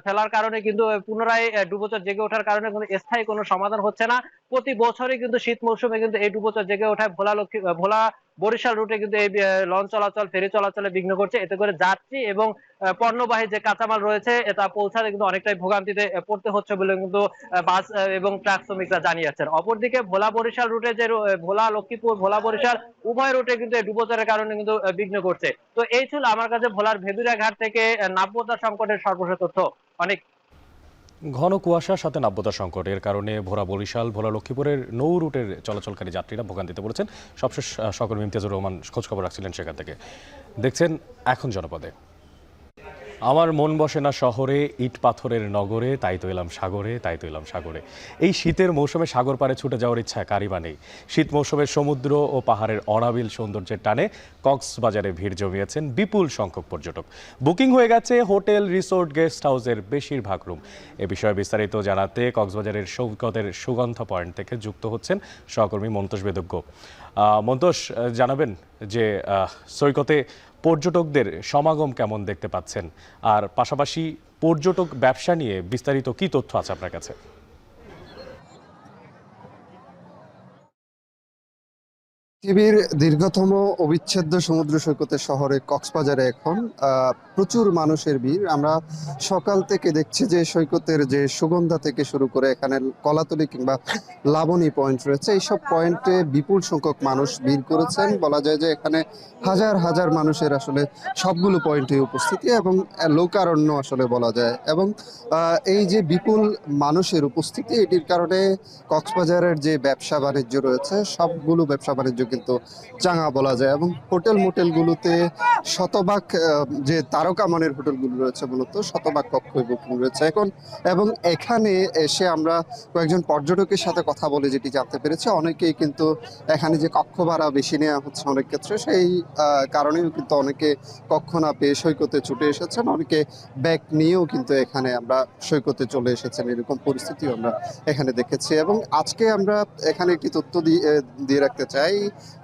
S14: ফেলার কারণে কিন্তু পুনরায় ডুবোচর জেগে ওঠার কারণে কোনো স্থায়ী কোনো সমাধান হচ্ছে না। প্রতি বছরই কিন্তু শীত মৌসুমে কিন্তু এই ডুবোচর জেগে ওঠায় ভোলা বরিশাল রুটে কিন্তু এই লঞ্চ চলাচল, ফেরি চলাচলে বিঘ্ন করছে। এতে করে যাত্রী এবং পণ্যবাহী যে কাঁচামাল রয়েছে তা পৌঁছাতে কিন্তু অনেকটাই ভোগান্তিতে পড়তে হচ্ছে বলে কিন্তু বাস এবং ট্রাক শ্রমিকরা জানিয়েছেন। অপরদিকে ভোলা বরিশাল রুটে যে ভোলা লক্ষ্মীপুর, ভোলা বরিশাল উভয় রুটে কিন্তু এই ডুবোচরের কারণে কিন্তু বিঘ্ন করছে। তো এই ছিল আমার কাছে ভোলার ভেদুরিয়া ঘাট থেকে নাব্যতা সংকটের সর্বশেষ তথ্য। অনেক
S1: ঘন কুয়াশার সাথে নাব্যতা সংকটের কারণে ভোলা বরিশাল, ভোলা লক্ষ্মীপুরের নৌ রুটের চলাচলকারী যাত্রীরা ভোগান্তিতে পড়েছেন। সবশেষ সহকর্মী ইমতিয়াজুর রহমান খোঁজখবর রাখছিলেন সেখান থেকে। দেখছেন এখন জনপদে। আমার মন বসে না শহরে, ইট পাথরের নগরে, তাই তো এলাম সাগরে, তাই তো এলাম সাগরে। এই শীতের মৌসুমে সাগর পাড়ে ছুটে যাওয়ার ইচ্ছা কারই বা নেই। শীত মৌসুমের সমুদ্র ও পাহাড়ের অনাবিল সৌন্দর্যের টানে কক্সবাজারে ভিড় জমিয়েছেন বিপুল সংখ্যক পর্যটক। বুকিং হয়ে গেছে হোটেল, রিসোর্ট, গেস্ট হাউসের বেশিরভাগ রুম। এ বিষয়ে বিস্তারিত জানাতে কক্সবাজারের সৈকতের সুগন্ধ পয়েন্ট থেকে যুক্ত হচ্ছেন সহকর্মী মন্তোষ বেদজ্ঞ। মন্তোষ, জানাবেন যে সৈকতে পর্যটকদের সমাগম কেমন দেখতে পাচ্ছেন, আর পাশাপাশি পর্যটক ব্যবসা নিয়ে বিস্তারিত কি তথ্য আছে আপনার কাছে?
S15: পৃথিবীর দীর্ঘতম অবিচ্ছেদ্য সমুদ্র সৈকতের শহরে কক্সবাজারে এখন প্রচুর মানুষের ভিড়। আমরা সকাল থেকে দেখছি যে সৈকতের যে সুগন্ধা থেকে শুরু করে এখানে কলাতলি কিংবা লাবণী পয়েন্ট রয়েছে, এইসব পয়েন্টে বিপুল সংখ্যক মানুষ ভিড় করেছেন। বলা যায় যে এখানে হাজার হাজার মানুষের আসলে সবগুলো পয়েন্টে উপস্থিতি এবং লোকারণ্য আসলে বলা যায়। এবং এই যে বিপুল মানুষের উপস্থিতি, এটির কারণে কক্সবাজারের যে ব্যবসা বাণিজ্য রয়েছে সবগুলো ব্যবসা বাণিজ্য কিন্তু চাঙা বলা যায়। এবং হোটেল মোটেলগুলোতে শতভাগ যে তারকা মানের হোটেলগুলো রয়েছে মূলত শতভাগ কক্ষ বুকিং রয়েছে এখন। এবং এখানে এসে আমরা কয়েকজন পর্যটকের সাথে কথা বলে যেটি জানতে পেরেছি, অনেকেই কিন্তু এখানে যে কক্ষ ভাড়া বেশি নেওয়া হচ্ছে অনেক ক্ষেত্রে, সেই কারণেও কিন্তু অনেকে কক্ষ না পেয়ে সৈকতে ছুটে এসেছেন। অনেকে ব্যাগ নিয়েও কিন্তু এখানে আমরা সৈকতে চলে এসেছেন, এরকম পরিস্থিতিও আমরা এখানে দেখেছি। এবং আজকে আমরা এখানে একটি তথ্য দিয়ে রাখতে চাই।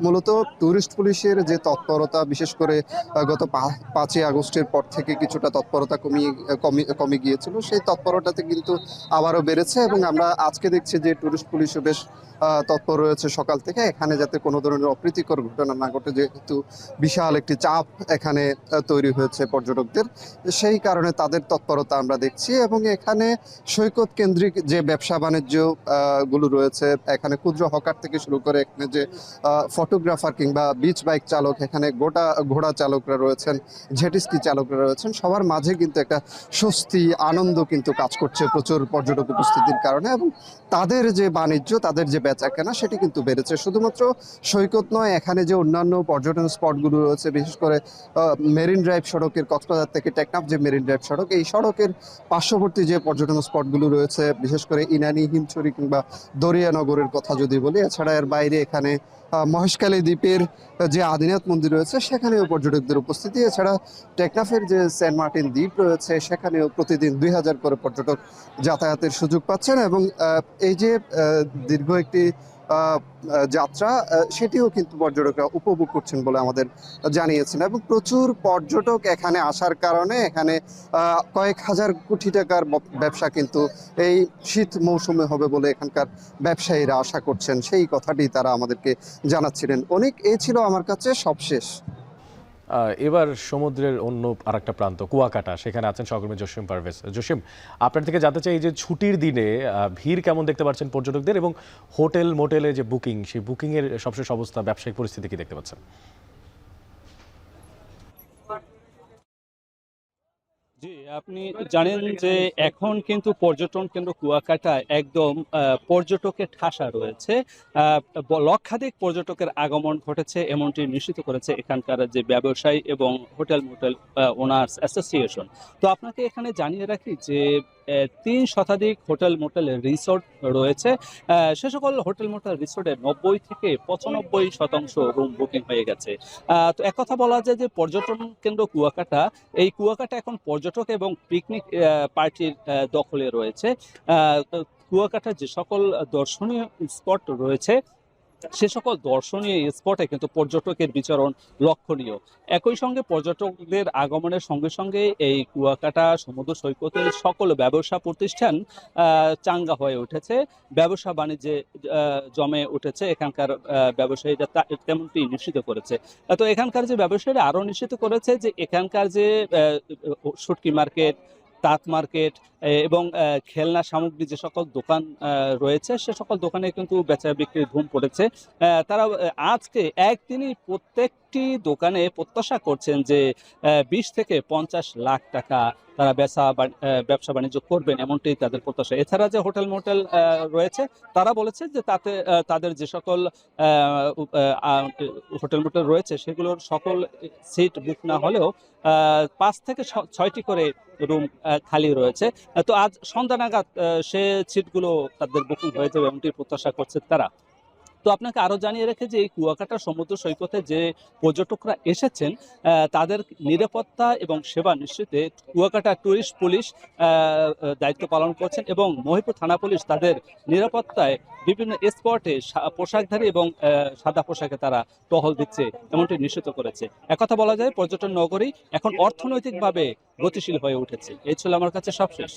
S15: মূলত টুরিস্ট পুলিশের যে তৎপরতা, বিশেষ করে গত 5ই আগস্টের পর থেকে কিছুটা তৎপরতা কমে গিয়েছিল, সেই তৎপরতাতে কিন্তু আবারও বেড়েছে। এবং আমরা আজকে দেখছি যে টুরিস্ট পুলিশও বেশ তৎপর রয়েছে সকাল থেকে, এখানে যাতে কোনো ধরনের অপ্রীতিকর ঘটনা না ঘটে, যেহেতু বিশাল একটি চাপ এখানে তৈরি হয়েছে পর্যটকদের, সেই কারণে তাদের তৎপরতা আমরা দেখছি। এবং এখানে সৈকত কেন্দ্রিক যে ব্যবসা বাণিজ্য গুলো রয়েছে, এখানে ক্ষুদ্র হকার থেকে শুরু করে এখানে যে ফটোগ্রাফার কিংবা বিচ বাইক চালক, এখানে ঘোড়া চালকরা রয়েছেন, জেটিস্কি চালকরা রয়েছেন, সবার মাঝে কিন্তু একটা স্বস্তি, আনন্দ কিন্তু কাজ করছে প্রচুর পর্যটক উপস্থিতির কারণে। এবং তাদের যে বাণিজ্য, তাদের যে বেচা কেনা, সেটি কিন্তু বেড়েছে। শুধুমাত্র সৈকত নয়, এখানে যে অন্যান্য পর্যটন স্পটগুলো রয়েছে, বিশেষ করে মেরিন ড্রাইভ সড়কের কক্সবাজার থেকে টেকনাফ যে মেরিন ড্রাইভ সড়ক, এই সড়কের পার্শ্ববর্তী যে পর্যটন স্পটগুলো রয়েছে, বিশেষ করে ইনানি, হিমছড়ি কিংবা দরিয়ানগরের কথা যদি বলি, এছাড়া এর বাইরে এখানে মহেশখালী দ্বীপের যে আদিনাথ মন্দির রয়েছে সেখানেও পর্যটকদের উপস্থিতি। এছাড়া টেকনাফের যে সেন্ট মার্টিন দ্বীপ রয়েছে সেখানেও প্রতিদিন 2000 করে পর্যটক যাতায়াতের সুযোগ পাচ্ছেন। এবং এই যে দীর্ঘ একটি যাত্রা, সেটিও কিন্তু পর্যটকরা উপভোগ করছেন বলে আমাদের জানিয়েছেন। এবং প্রচুর পর্যটক এখানে আসার কারণে এখানে কয়েক হাজার কোটি টাকার ব্যবসা কিন্তু এই শীত মৌসুমে হবে বলে এখানকার ব্যবসায়ীরা আশা করছেন, সেই কথাটি তারা আমাদেরকে জানাচ্ছিলেন। অনেক এই ছিল আমার কাছে সবশেষ।
S1: এবার সমুদ্রের অন্য আরেকটা প্রান্ত কুয়াকাটা, সেখানে আছেন সহকর্মী জসিম পারভেজ। জসিম, আপনার থেকে জানতে চাই যে ছুটির দিনে ভিড় কেমন দেখতে পাচ্ছেন পর্যটকদের, এবং হোটেল মোটেলে যে বুকিং, সেই বুকিংয়ের সবশেষ অবস্থা, ব্যবসায়িক পরিস্থিতি কি দেখতে পাচ্ছেন?
S16: জি, আপনি জানেন যে এখন কিন্তু পর্যটন কেন্দ্র কুয়াকাটা একদম পর্যটকের ঠাসা রয়েছে। লক্ষাধিক পর্যটকের আগমন ঘটেছে এমনটি নিশ্চিত করেছে এখানকার যে ব্যবসায়ী এবং হোটেল মোটেল ওনার্স অ্যাসোসিয়েশন। তো আপনাকে এখানে জানিয়ে রাখি যে ৩ শতাধিক হোটেল মোটেল রিসোর্ট রয়েছে। সে সকল হোটেল মোটেল রিসোর্টে ৯০ থেকে ৯৫% রুম বুকিং হয়ে গেছে। তো এক কথা বলা যায় যে পর্যটন কেন্দ্র কুয়াকাটা, এই কুয়াকাটা এখন পর্যটক এবং পিকনিক পার্টির দখলে রয়েছে। কুয়াকাটার যে সকল দর্শনীয় স্পট রয়েছে সে সকল দর্শনীয় স্পটে কিন্তু পর্যটকের বিচরণ লক্ষণীয়। একই সঙ্গে পর্যটকদের আগমনের সঙ্গে সঙ্গে এই কুয়াকাটা সমুদ্র সৈকতের সকল ব্যবসা প্রতিষ্ঠান চাঙ্গা হয়ে উঠেছে, ব্যবসা বাণিজ্যে জমে উঠেছে। এখানকার ব্যবসায়ীরা তেমনটি নিশ্চিত করেছে। তো এখানকার যে ব্যবসায়ীরা আরও নিশ্চিত করেছে যে এখানকার যে শুটকি মার্কেট, তাঁত মার্কেট এবং খেলনা সামগ্রী যে সকল দোকান রয়েছে সে সকল দোকানে কিন্তু বেচা বিক্রির ধুম পড়েছে। তারা আজকে একদিনই প্রত্যেকটি দোকানে প্রত্যাশা করছেন যে ২০ থেকে ৫০ লাখ টাকা তারা ব্যবসা বাণিজ্য করবেন, এমনটি তাদের প্রত্যাশা। এছাড়া যে হোটেল মোটেল রয়েছে তারা বলেছে যে তাতে তাদের যে সকল হোটেল মোটেল রয়েছে সেগুলোর সকল সিট বুক না হলেও ৫ থেকে ৬টি করে রুম খালি রয়েছে। তো আজ সন্ধ্যা নাগাদ সে সিটগুলো তাদের বুকিং হয়ে যাবে এমনটি প্রত্যাশা করছে তারা। তো আপনাকে আরও জানিয়ে রেখে যে এই কুয়াকাটা সমুদ্র সৈকতে যে পর্যটকরা এসেছেন তাদের নিরাপত্তা এবং সেবা নিশ্চিতে কুয়াকাটা ট্যুরিস্ট পুলিশ দায়িত্ব পালন করছেন এবং মহিপুর থানা পুলিশ তাদের নিরাপত্তায় বিভিন্ন স্পটে পোশাকধারী এবং সাদা পোশাকে তারা টহল দিচ্ছে এমনটি নিশ্চিত করেছে। একথা বলা যায় পর্যটন নগরী এখন অর্থনৈতিকভাবে গতিশীল হয়ে উঠেছে। এই ছিল আমার কাছে সবশেষ।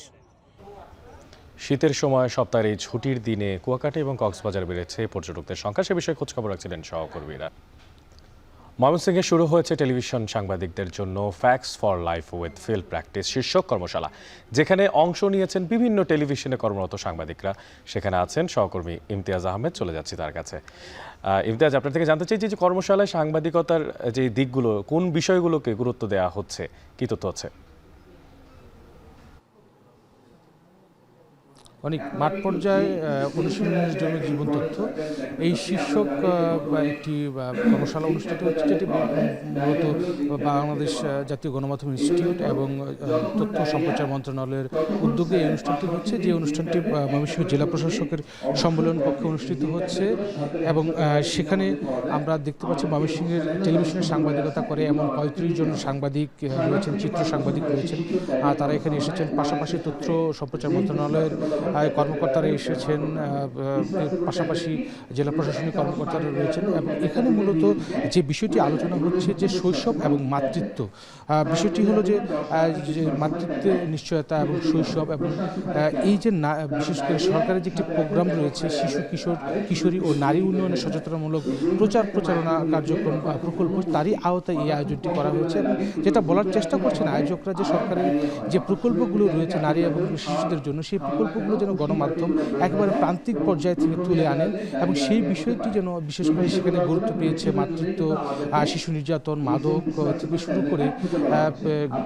S1: শীতের সময় সপ্তাহের এই ছুটির দিনে কুয়াকাটা এবং কক্সবাজার বেড়েছে পর্যটকদের সংখ্যা, সে বিষয়ে খোঁজখবর রাখছিলেন সহকর্মীরা। ময়মনসিংহে শুরু হয়েছে টেলিভিশন সাংবাদিকদের জন্য facts for life with field practice শীর্ষক কর্মশালা, যেখানে অংশ নিয়েছেন বিভিন্ন টেলিভিশনে কর্মরত সাংবাদিকরা। সেখানে আছেন সহকর্মী ইমতিয়াজ আহমেদ, চলে যাচ্ছি তার কাছে। ইমতিয়াজ, আপনার থেকে জানতে চাই যে কর্মশালায় সাংবাদিকতার যে দিকগুলো, কোন বিষয়গুলোকে গুরুত্ব দেওয়া হচ্ছে, কি তথ্য আছে?
S17: অনেক মাঠ পর্যায়ে অনুশীলনের জন্য জীবন তথ্য এই শীর্ষক একটি কর্মশালা অনুষ্ঠিত হচ্ছে, যেটি মূলত বাংলাদেশ জাতীয় গণমাধ্যম ইনস্টিটিউট এবং তথ্য সম্প্রচার মন্ত্রণালয়ের উদ্যোগে এই অনুষ্ঠানটি হচ্ছে। যে অনুষ্ঠানটি ময়মনসিংহ জেলা প্রশাসকের সম্মেলন কক্ষে অনুষ্ঠিত হচ্ছে এবং সেখানে আমরা দেখতে পাচ্ছি ময়মনসিংহের টেলিভিশনের সাংবাদিকতা করে এমন ৩৫ জন সাংবাদিক রয়েছেন, চিত্র সাংবাদিক রয়েছেন। তারা এখানে এসেছেন। পাশাপাশি তথ্য সম্প্রচার মন্ত্রণালয়ের কর্মকর্তারা এসেছেন, পাশাপাশি জেলা প্রশাসনিক কর্মকর্তারা রয়েছেন। এবং এখানে মূলত যে বিষয়টি আলোচনা হচ্ছে যে শৈশব এবং মাতৃত্ব। বিষয়টি হলো যে মাতৃত্বের নিশ্চয়তা এবং শৈশব এবং এই যে বিশেষ করে সরকারের যে একটি প্রোগ্রাম রয়েছে শিশু কিশোরী ও নারী উন্নয়নের সচেতনামূলক প্রচারণা কার্যক্রম প্রকল্প, তারই আওতায় এই আয়োজনটি করা হয়েছে। এবং যেটা বলার চেষ্টা করছেন আয়োজকরা যে সরকারের যে প্রকল্পগুলো রয়েছে নারী এবং শিশুদের জন্য, সেই প্রকল্পগুলো যেন গণমাধ্যম একেবারে প্রান্তিক পর্যায় থেকে তুলে আনেন এবং সেই বিষয়টি যেন বিশেষ করে সেখানে গুরুত্ব পেয়েছে। মাতৃত্ব, শিশু নির্যাতন, মাদক থেকে শুরু করে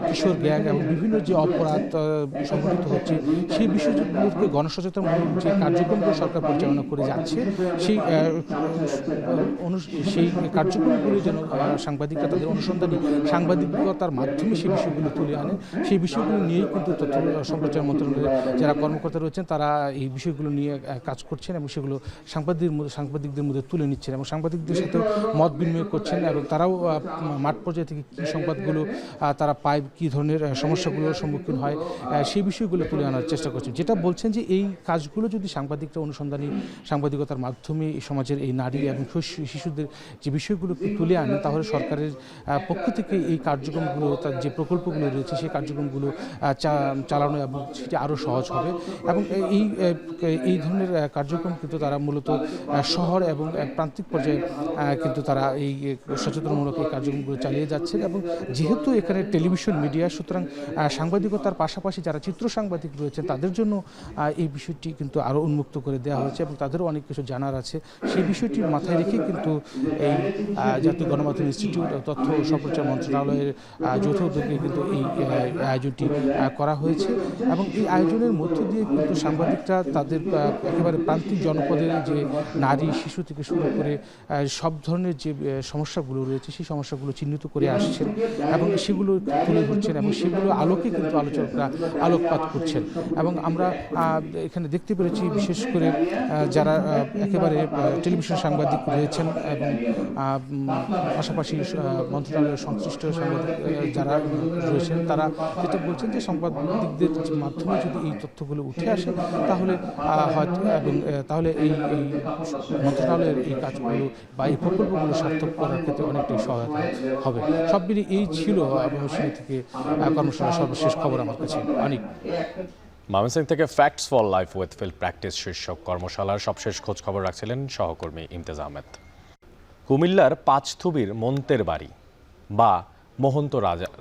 S17: কিশোর গ্যাং এবং বিভিন্ন যে অপরাধ সংঘটিত হচ্ছে সেই বিষয়গুলোকে গণসচেতনমূলক যে কার্যক্রমগুলো সরকার পরিচালনা করে যাচ্ছে সেই কার্যক্রমগুলো যেন সাংবাদিকরা তাদের অনুসন্ধানী সাংবাদিকতার মাধ্যমে সেই বিষয়গুলো তুলে আনেন। সেই বিষয়গুলো নিয়েই কিন্তু তথ্য সম্প্রচার মন্ত্রণালয়ের যারা কর্মকর্তা রয়েছেন তারা এই বিষয়গুলো নিয়ে কাজ করছেন এবং সেগুলো সাংবাদিকদের মধ্যে তুলে নিচ্ছেন এবং সাংবাদিকদের সাথে মত বিনিময় করছেন এবং তারাও মাঠ পর্যায়ে থেকে কী সংবাদগুলো তারা পায়, কী ধরনের সমস্যাগুলোর সম্মুখীন হয় সেই বিষয়গুলো তুলে আনার চেষ্টা করছেন। যেটা বলছেন যে এই কাজগুলো যদি সাংবাদিকরা অনুসন্ধানী সাংবাদিকতার মাধ্যমে সমাজের এই নারী এবং শিশুদের যে বিষয়গুলোকে তুলে আনে তাহলে সরকারের পক্ষ থেকে এই কার্যক্রমগুলো, তার যে প্রকল্পগুলো রয়েছে সেই কার্যক্রমগুলো চালানো এবং সেটি আরও সহজ হবে। এবং এই ধরনের কার্যক্রম কিন্তু তারা মূলত শহর এবং প্রান্তিক পর্যায়ে কিন্তু তারা এই সচেতনমূলক এই কার্যক্রমগুলো চালিয়ে যাচ্ছেন। এবং যেহেতু এখানে টেলিভিশন মিডিয়া, সুতরাং সাংবাদিকতার পাশাপাশি যারা চিত্র সাংবাদিক রয়েছেন তাদের জন্য এই বিষয়টি কিন্তু আরও উন্মুক্ত করে দেওয়া হয়েছে এবং তাদেরও অনেক কিছু জানার আছে। সেই বিষয়টি মাথায় রেখে কিন্তু এই জাতীয় গণমাধ্যম ইনস্টিটিউট ও তথ্য ও সম্প্রচার মন্ত্রণালয়ের যৌথ উদ্যোগে কিন্তু এই আয়োজনটি করা হয়েছে। এবং এই আয়োজনের মধ্য দিয়ে কিন্তু সাংবাদিকরা তাদের একেবারে প্রান্তিক জনপদের যে নারী, শিশু থেকে শুরু করে সব ধরনের যে সমস্যাগুলো রয়েছে সেই সমস্যাগুলো চিহ্নিত করে আসছেন এবং সেগুলো তুলে ধরছেন এবং সেগুলো আলোকে কিন্তু আলোচকরা আলোকপাত করছেন। এবং আমরা এখানে দেখতে পেরেছি বিশেষ করে যারা একেবারে টেলিভিশন সাংবাদিক রয়েছেন এবং পাশাপাশি মন্ত্রণালয়ের সংশ্লিষ্ট সাংবাদিক যারা রয়েছেন তারা যেটা বলছেন যে সাংবাদিকদের মাধ্যমে যদি এই তথ্যগুলো উঠে আসে তাহলে হয়তো এবং তাহলে এই মন্ত্রণালয়ের এই কাজগুলো বা এই প্রকল্পগুলো সার্থক করার ক্ষেত্রে অনেকটাই সহায়তা হবে। সব মিলিয়ে এই ছিল ময়মনসিংহ থেকে কর্মশালার সর্বশেষ খবর আমার কাছে। অনেক
S1: ময়মনসিংহ থেকে facts for life with field practice শীর্ষক কর্মশালার সবশেষ খোঁজ খবর রাখছিলেন সহকর্মী ইমতিয়াজ আহমেদ। কুমিল্লার পাঁচথুবির মন্তের বাড়ি বা মহন্ত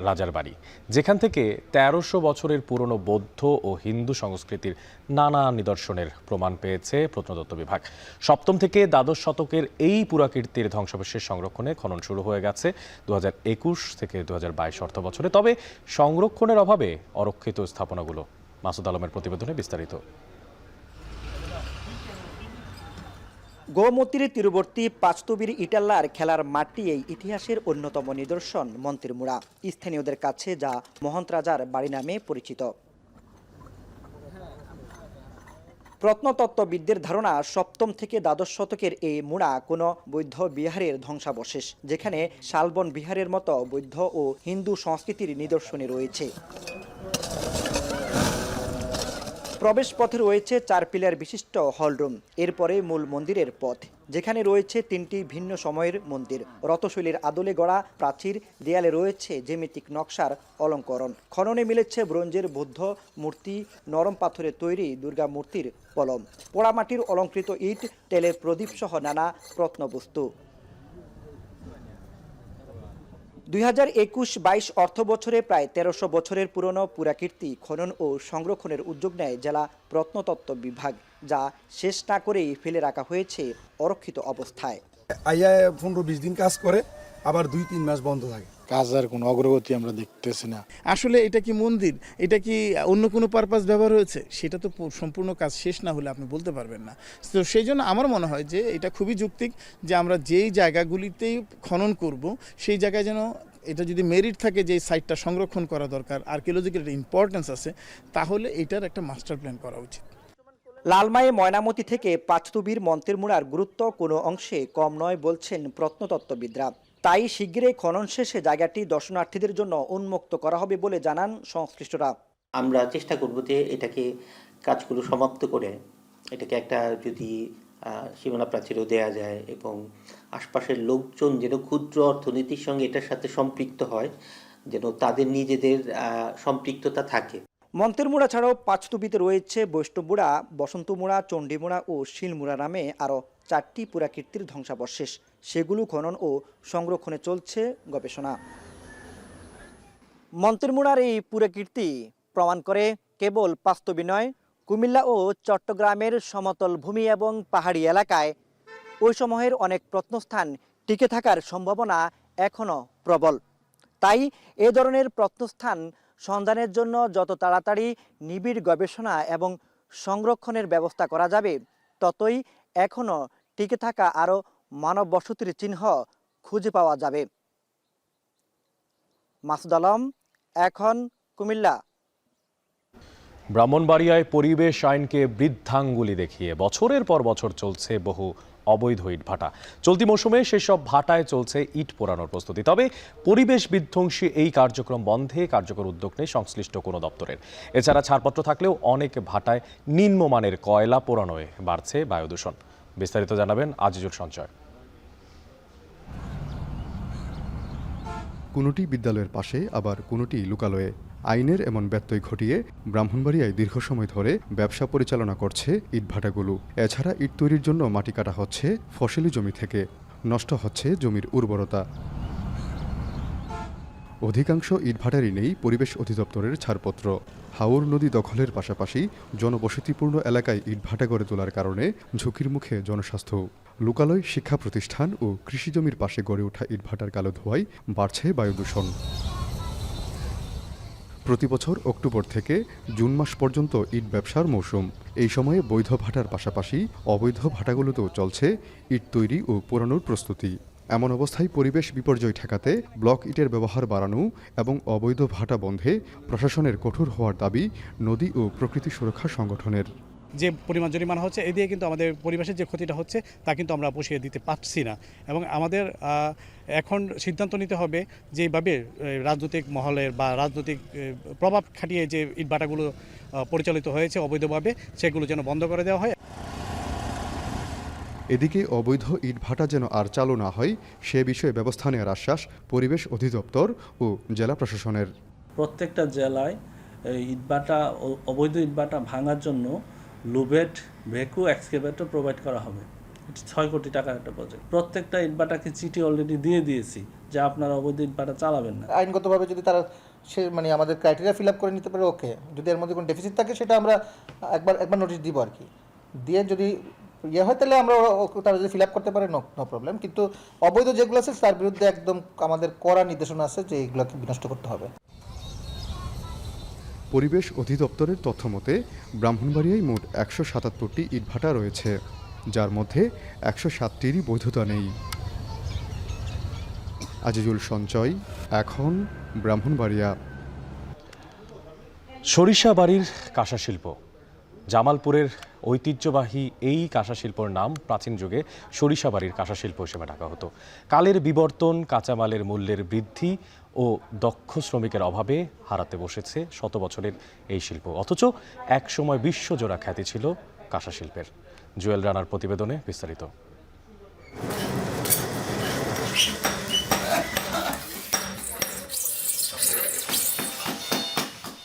S1: রাজার বাড়ি, যেখান থেকে ১৩০০ বছরের পুরনো বৌদ্ধ ও হিন্দু সংস্কৃতির নানা নিদর্শনের প্রমাণ পেয়েছে প্রত্নতত্ত্ব বিভাগ। সপ্তম থেকে দ্বাদশ শতকের এই পুরাকীর্তির ধ্বংসাবশেষ সংরক্ষণে খনন শুরু হয়ে গেছে ২০২১ থেকে ২০২২ অর্থ বছরে। তবে সংরক্ষণের অভাবে অরক্ষিত স্থাপনাগুলো। মাসুদ আলমের প্রতিবেদনে বিস্তারিত।
S18: গোমতীর তীরবর্তী পাঁচতবির ইটাল্লার খেলার মাঠটি এই ইতিহাসের অন্যতম নিদর্শন মন্ত্রের মুড়া, স্থানীয়দের কাছে যা মহন্ত রাজার বাড়ি নামে পরিচিত। প্রত্নতত্ত্ববিদদের ধারণা সপ্তম থেকে দ্বাদশ শতকের এই মুড়া কোনো বৌদ্ধ বিহারের ধ্বংসাবশেষ, যেখানে শালবন বিহারের মতো বৌদ্ধ ও হিন্দু সংস্কৃতির নিদর্শনে রয়েছে। প্রবেশ পথে রয়েছে ৪ পিলার বিশিষ্ট হলরুম, এরপরে মূল মন্দিরের পথ, যেখানে রয়েছে ৩টি ভিন্ন সময়ের মন্দির। রথশৈলীর আদলে গড়া প্রাচীর, দেয়ালে রয়েছে জ্যামিতিক নকশার অলঙ্করণ। খননে মিলেছে ব্রোঞ্জের বুদ্ধ মূর্তি, নরম পাথরে তৈরি দুর্গা মূর্তির কলম, পোড়ামাটির অলঙ্কৃত ইট, তেলের প্রদীপ সহ নানা প্রত্নবস্তু। ২০২১-২২ অর্থ বছরে প্রায় ১৩০০ বছরের পুরনো পুরাকীর্তি খনন ও সংরক্ষণের উদ্যোগ নেয় জেলা প্রত্নতত্ত্ব বিভাগ, যা শেষ না করেই ফেলে রাখা হয়েছে অরক্ষিত অবস্থায়।
S19: আইয়া ১৫-২০ দিন কাজ করে, আবার ২-৩ মাস বন্ধ থাকে। কাজের কোনো অগ্রগতি আমরা দেখতেছি না।
S6: আসলে এটা কি মন্দির, এটা কি অন্য কোনো পারপাস ব্যবহার হয়েছে, সেটা তো সম্পূর্ণ কাজ শেষ না হলে আপনি বলতে পারবেন না। তো সেই জন্য আমার মনে হয় যে এটা খুবই যৌক্তিক যে আমরা যেই জায়গাগুলিতেই খনন করব সেই জায়গায় যেন এটা যদি মেরিট থাকে যে সাইটটা সংরক্ষণ করা দরকার, আর্কিওলজিক্যাল একটা ইম্পর্টেন্স আছে, তাহলে এটার একটা মাস্টার প্ল্যান করা উচিত।
S18: লালমাই ময়নামতি থেকে পাঁচতুবির মন্ত্রের মুড়ার গুরুত্ব কোনো অংশে কম নয় বলছেন প্রত্নতত্ত্ববিদরা। তাই শিগগিরই খনন শেষে জায়গাটি দর্শনার্থীদের জন্য উন্মুক্ত করা হবে বলে জানান সংশ্লিষ্টরা।
S20: আমরা চেষ্টা করব যে এটাকে কাজগুলো সমাপ্ত করে এটাকে একটা যদি সীমানা প্রাচীরও দেয়া যায় এবং আশপাশের লোকজন যেন ক্ষুদ্র অর্থনীতির সঙ্গে এটার সাথে সম্পৃক্ত হয়, যেন তাদের নিজেদের সম্পৃক্ততা থাকে।
S18: মন্ত্রের মুড়া ছাড়াও পাঁচতুবিতে রয়েছে বৈষ্ণবমুড়া, বসন্তমুড়া, চণ্ডীমুড়া ও শিলমুড়া নামে আরও 4টি পুরাকীর্তির ধ্বংসাবশেষ। সেগুলো খনন ও সংরক্ষণে চলছে গবেষণা। মন্ত্রের মুড়ার এই পুরাকীর্তি প্রমাণ করে কেবল পাঁচতুবি নয়, কুমিল্লা ও চট্টগ্রামের সমতল ভূমি এবং পাহাড়ি এলাকায় ওই সময়ের অনেক প্রত্নস্থান টিকে থাকার সম্ভাবনা এখনও প্রবল। তাই এ ধরনের প্রত্নস্থান সন্ধানের জন্য যত তাড়াতাড়ি নিবিড় গবেষণা এবং সংরক্ষণের ব্যবস্থা করা যাবে, ততই এখনও টিকে থাকা আরও মানব বসতির চিহ্ন খুঁজে পাওয়া যাবে। মাসুদ আলম, এখন, কুমিল্লা।
S1: ব্রাহ্মণবাড়িয়ায় পরিবেশ আইনকে বৃদ্ধাঙ্গুলি দেখিয়ে বছরের পর বছর চলছে বহু অবৈধ ইটভাটা। চলতি মৌসুমে সেসব ভাটায় চলছে ইট পোড়ানোর প্রস্তুতি। তবে পরিবেশ বিধ্বংসী এই কার্যক্রম বন্ধে কার্যকর উদ্যোগ নেই সংশ্লিষ্ট কোনো দপ্তরের। এছাড়া ছাড়পত্র থাকলেও অনেক ভাটায় নিম্নমানের কয়লা পোড়ানোয় বাড়ছে বায়ু দূষণ। বিস্তারিত জানাবেন আজিজুল সঞ্চয়।
S21: কোনোটি বিদ্যালয়ের পাশে, আবার কোনোটি লোকালয়ে। আইনের এমন ব্যত্যয় ঘটিয়ে ব্রাহ্মণবাড়িয়ায় দীর্ঘ সময় ধরে ব্যবসা পরিচালনা করছে ইটভাটাগুলো। এছাড়া ইট তৈরির জন্য মাটি কাটা হচ্ছে ফসলি জমি থেকে, নষ্ট হচ্ছে জমির উর্বরতা। অধিকাংশ ইটভাটারই নেই পরিবেশ অধিদপ্তরের ছাড়পত্র। হাওর নদী দখলের পাশাপাশি জনবসতিপূর্ণ এলাকায় ইটভাটা গড়ে তোলার কারণে ঝুঁকির মুখে জনস্বাস্থ্য। লোকালয়, শিক্ষা প্রতিষ্ঠান ও কৃষিজমির পাশে গড়ে ওঠা ইটভাটার কালো ধোঁয়ায় বাড়ছে বায়ু দূষণ। প্রতিবছর অক্টোবর থেকে জুন মাস পর্যন্ত ইট ব্যবসার মৌসুম। এই সময়ে বৈধ ভাটার পাশাপাশি অবৈধ ভাটাগুলোতেও চলছে ইট তৈরি ও পোড়ানোর প্রস্তুতি। এমন অবস্থায় পরিবেশ বিপর্যয় ঠেকাতে ব্লক ইটের ব্যবহার বাড়ানো এবং অবৈধ ভাটা বন্ধে প্রশাসনের কঠোর হওয়ার দাবি নদী ও প্রকৃতি সুরক্ষা সংগঠনের।
S22: যে পরিমাণ জরিমানা হচ্ছে এই দিয়ে কিন্তু আমাদের পরিবেশের যে ক্ষতিটা হচ্ছে তা কিন্তু আমরা পুষিয়ে দিতে পারছি না, এবং আমাদের এখন সিদ্ধান্ত নিতে হবে যেভাবে রাজনৈতিক মহলের বা রাজনৈতিক প্রভাব খাটিয়ে যে ইটভাটাগুলো পরিচালিত হয়েছে অবৈধভাবে, সেগুলো যেন বন্ধ করে দেওয়া হয়।
S21: এদিকে অবৈধ ইটভাটা যেন আর চালু না হয় সে বিষয়ে ব্যবস্থা নেওয়ার আশ্বাস পরিবেশ অধিদপ্তর ও জেলা প্রশাসনের।
S23: প্রত্যেকটা জেলায় ইটভাটা, অবৈধ ইটভাটা ভাঙার জন্য লুবেট, ভেকু, এক্সকেভেটর প্রোভাইড করা হবে। 6 কোটি টাকার একটা প্রজেক্ট। প্রত্যেকটা ইটভাটাকে চিঠি অলরেডি দিয়ে দিয়েছি যে আপনারা অবৈধ ইটভাটা চালাবেন না।
S24: আইনগতভাবে যদি তারা মানে আমাদের ক্রাইটেরিয়া ফিল আপ করে নিতে পারে, ওকে। যদি এর মধ্যে কোনো ডেফিসিট থাকে সেটা আমরা একবার নোটিশ দিব আর কি, দিয়ে যদি হয় তাহলে আমরা তারা যদি ফিল আপ করতে পারে নো প্রবলেম। কিন্তু অবৈধ যেগুলো আছে তার বিরুদ্ধে একদম আমাদের কড়া নির্দেশনা আছে যে এগুলোকে বিনষ্ট করতে হবে।
S21: পরিবেশ অধিদপ্তরের তথ্যমতে ব্রাহ্মণবাড়িয়ায় মোট 177টি ইটভাটা রয়েছে, যার মধ্যে 107টিরই বৈধতা নেই। আজিজুল সঞ্চয়, এখন ব্রাহ্মণবাড়িয়া।
S1: সরিষাবাড়ির কাঁসা শিল্প। জামালপুরের ঐতিহ্যবাহী এই কাঁসা শিল্পর নাম প্রাচীন যুগে সরিষাবাড়ির কাঁসা শিল্প হিসেবে ডাকা হতো। কালের বিবর্তন, কাঁচামালের মূল্যের বৃদ্ধি ও দক্ষ শ্রমিকের অভাবে হারাতে বসেছে শত বছরের এই শিল্প। অথচ একসময় বিশ্বজোড়া খ্যাতি ছিল কাঁসা শিল্পের। জুয়েল রানার প্রতিবেদনে বিস্তারিত।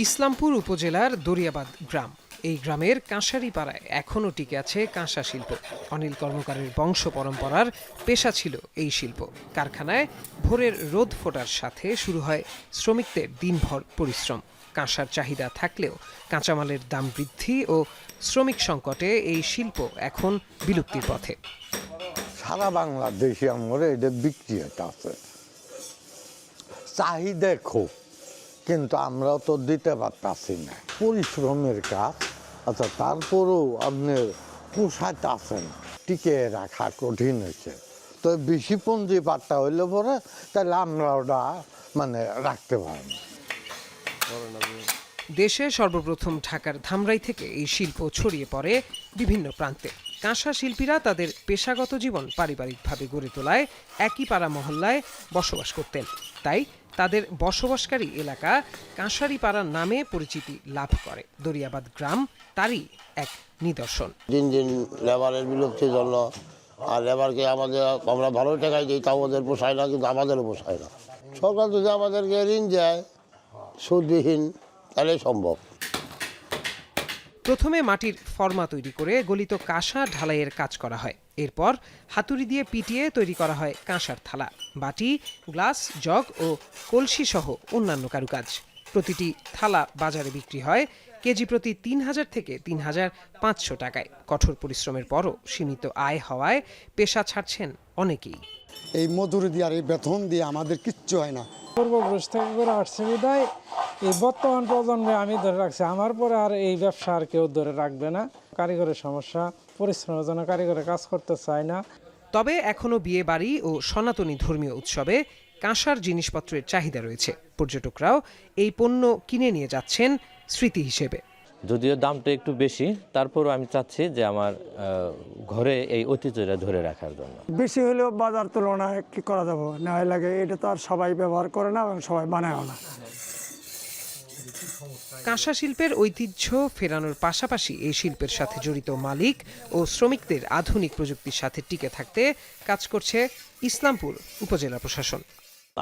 S25: ইসলামপুর উপজেলার দরিয়াবাদ গ্রাম। এই গ্রামের কাঁসারি পাড়ায় এখনও টিকে আছে কাঁসা শিল্প। অনিল কর্মকারের বংশ পরম্পরার পেশা ছিল এই শিল্প। কারখানায় ভোরের রোদ ফোটার সাথে শুরু হয় শ্রমিকদের দিনভর পরিশ্রম। কাঁসার চাহিদা থাকলেও কাঁচামালের দাম বৃদ্ধি ও শ্রমিক সংকটে এই শিল্প এখন বিলুপ্তির পথে।
S26: সারা বাংলাদেশে আমরা এটা বিক্রি হতে আছে, চাহিদা খুব, কিন্তু আমরা তো দিতে পারতাছি না। পরিশ্রমের কাজ, আচ্ছা তারপরেও আপনার পোষাতে আছেন, টিকে রাখা কঠিন হয়েছে। তো বেশি পুঁজি পাট্টা হইলে পরে তাহলে আমরা ওটা মানে রাখতে পারি।
S25: দেশে সর্বপ্রথম ঢাকার ধামরাই থেকে এই শিল্প ছড়িয়ে পড়ে বিভিন্ন প্রান্তে। কাঁসা শিল্পীরা তাদের পেশাগত জীবন পারিবারিকভাবে গড়ে তোলায় একই পাড়া মহল্লায় বসবাস করতেন। তাই তাদের বসবাসকারী এলাকা কাঁসারি পাড়া নামে পরিচিতি লাভ করে। দরিয়াবাদ গ্রাম তারই এক নিদর্শন।
S27: দিন দিন লেবারের বিলুপ্তির জন্য, আর লেবারকে আমরা ভালো টাকায় দিই, তা আমাদের পোষায় না, কিন্তু আমাদেরও পোষায় না। সরকার যদি আমাদেরকে ঋণ দেয় সুদবিহীন, তাহলে সম্ভব।
S25: প্রথমে মাটির ফর্মা তৈরি করে গলিত কাঁসা ঢালাইয়ের কাজ করা হয়। এরপর হাতুড়ি দিয়ে পিটিয়ে তৈরি করা হয় কাঁসার থালা, বাটি, গ্লাস, জগ ও কলসি সহ অন্যান্য কারুকাজ। প্রতিটি থালা বাজারে বিক্রি হয় কেজি প্রতি ৩,০০০ থেকে ৩,৫০০ টাকায়। কঠোর পরিশ্রমের পরও সীমিত আয় হওয়ায় পেশা ছাড়ছেন অনেকেই।
S28: এই মজুরি দিয়ে আর এই বেতন দিয়ে আমাদের কিচ্ছু হয় না।
S29: পূর্বপুরুষ থেকে করে আসছে বিদায় এই বর্তমান প্রজন্মে আমি ধরে রাখছি, আমার পরে আর এই ব্যবসা আর কেউ ধরে রাখবে না। কারিগরের সমস্যা, পরিশ্রমের জন্য কারিগরে কাজ করতে চায় না।
S25: তবে এখনো বিয়ে বাড়ি ও সনাতনী ধর্মীয় উৎসবে কাঁসার জিনিসপত্রের চাহিদা রয়েছে। পর্যটকরাও এই পণ্য কিনে নিয়ে যাচ্ছেন স্মৃতি হিসেবে।
S30: যদিও দামটা একটু বেশি, তারপরও আমি চাচ্ছি যে আমার ঘরে এই ঐতিহ্যটা ধরে রাখার জন্য।
S29: বেশি হলেও বাজার তুলনায় কি করা যাবে, না লাগে এটা তো আর সবাই ব্যবহার করে না এবং সবাই বানায়ও না।
S25: কাঁসা শিল্পের ঐতিহ্য ফেরানোর পাশাপাশি এই শিল্পের সাথে জড়িত মালিক ও শ্রমিকদের আধুনিক প্রযুক্তির সাথে টিকে থাকতে কাজ করছে ইসলামপুর উপজেলা প্রশাসন।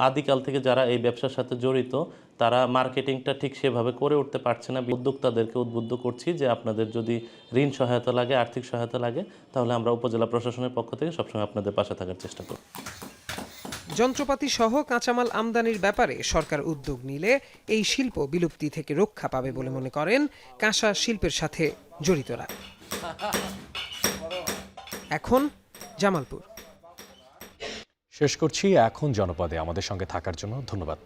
S30: আদিকাল থেকে যারা এই ব্যবসার সাথে জড়িত তারা মার্কেটিংটা ঠিক সেভাবে করে উঠতে পারছে না। উদ্যোক্তাদেরকে উদ্বুদ্ধ করছি যে আপনাদের যদি ঋণ সহায়তা লাগে, আর্থিক সহায়তা লাগে, তাহলে আমরা উপজেলা প্রশাসনের পক্ষ থেকে সবসময় আপনাদের পাশে থাকার চেষ্টা করব।
S25: যন্ত্রপাতি সহ কাঁচামাল আমদানির ব্যাপারে সরকার উদ্যোগ নিলে এই শিল্প বিলুপ্তি থেকে রক্ষা পাবে বলে মনে করেন কাঁসা শিল্পের সাথে জড়িতরা। এখন জামালপুর।
S1: শেষ করছি এখন জনপদে। আমাদের সঙ্গে থাকার জন্য ধন্যবাদ।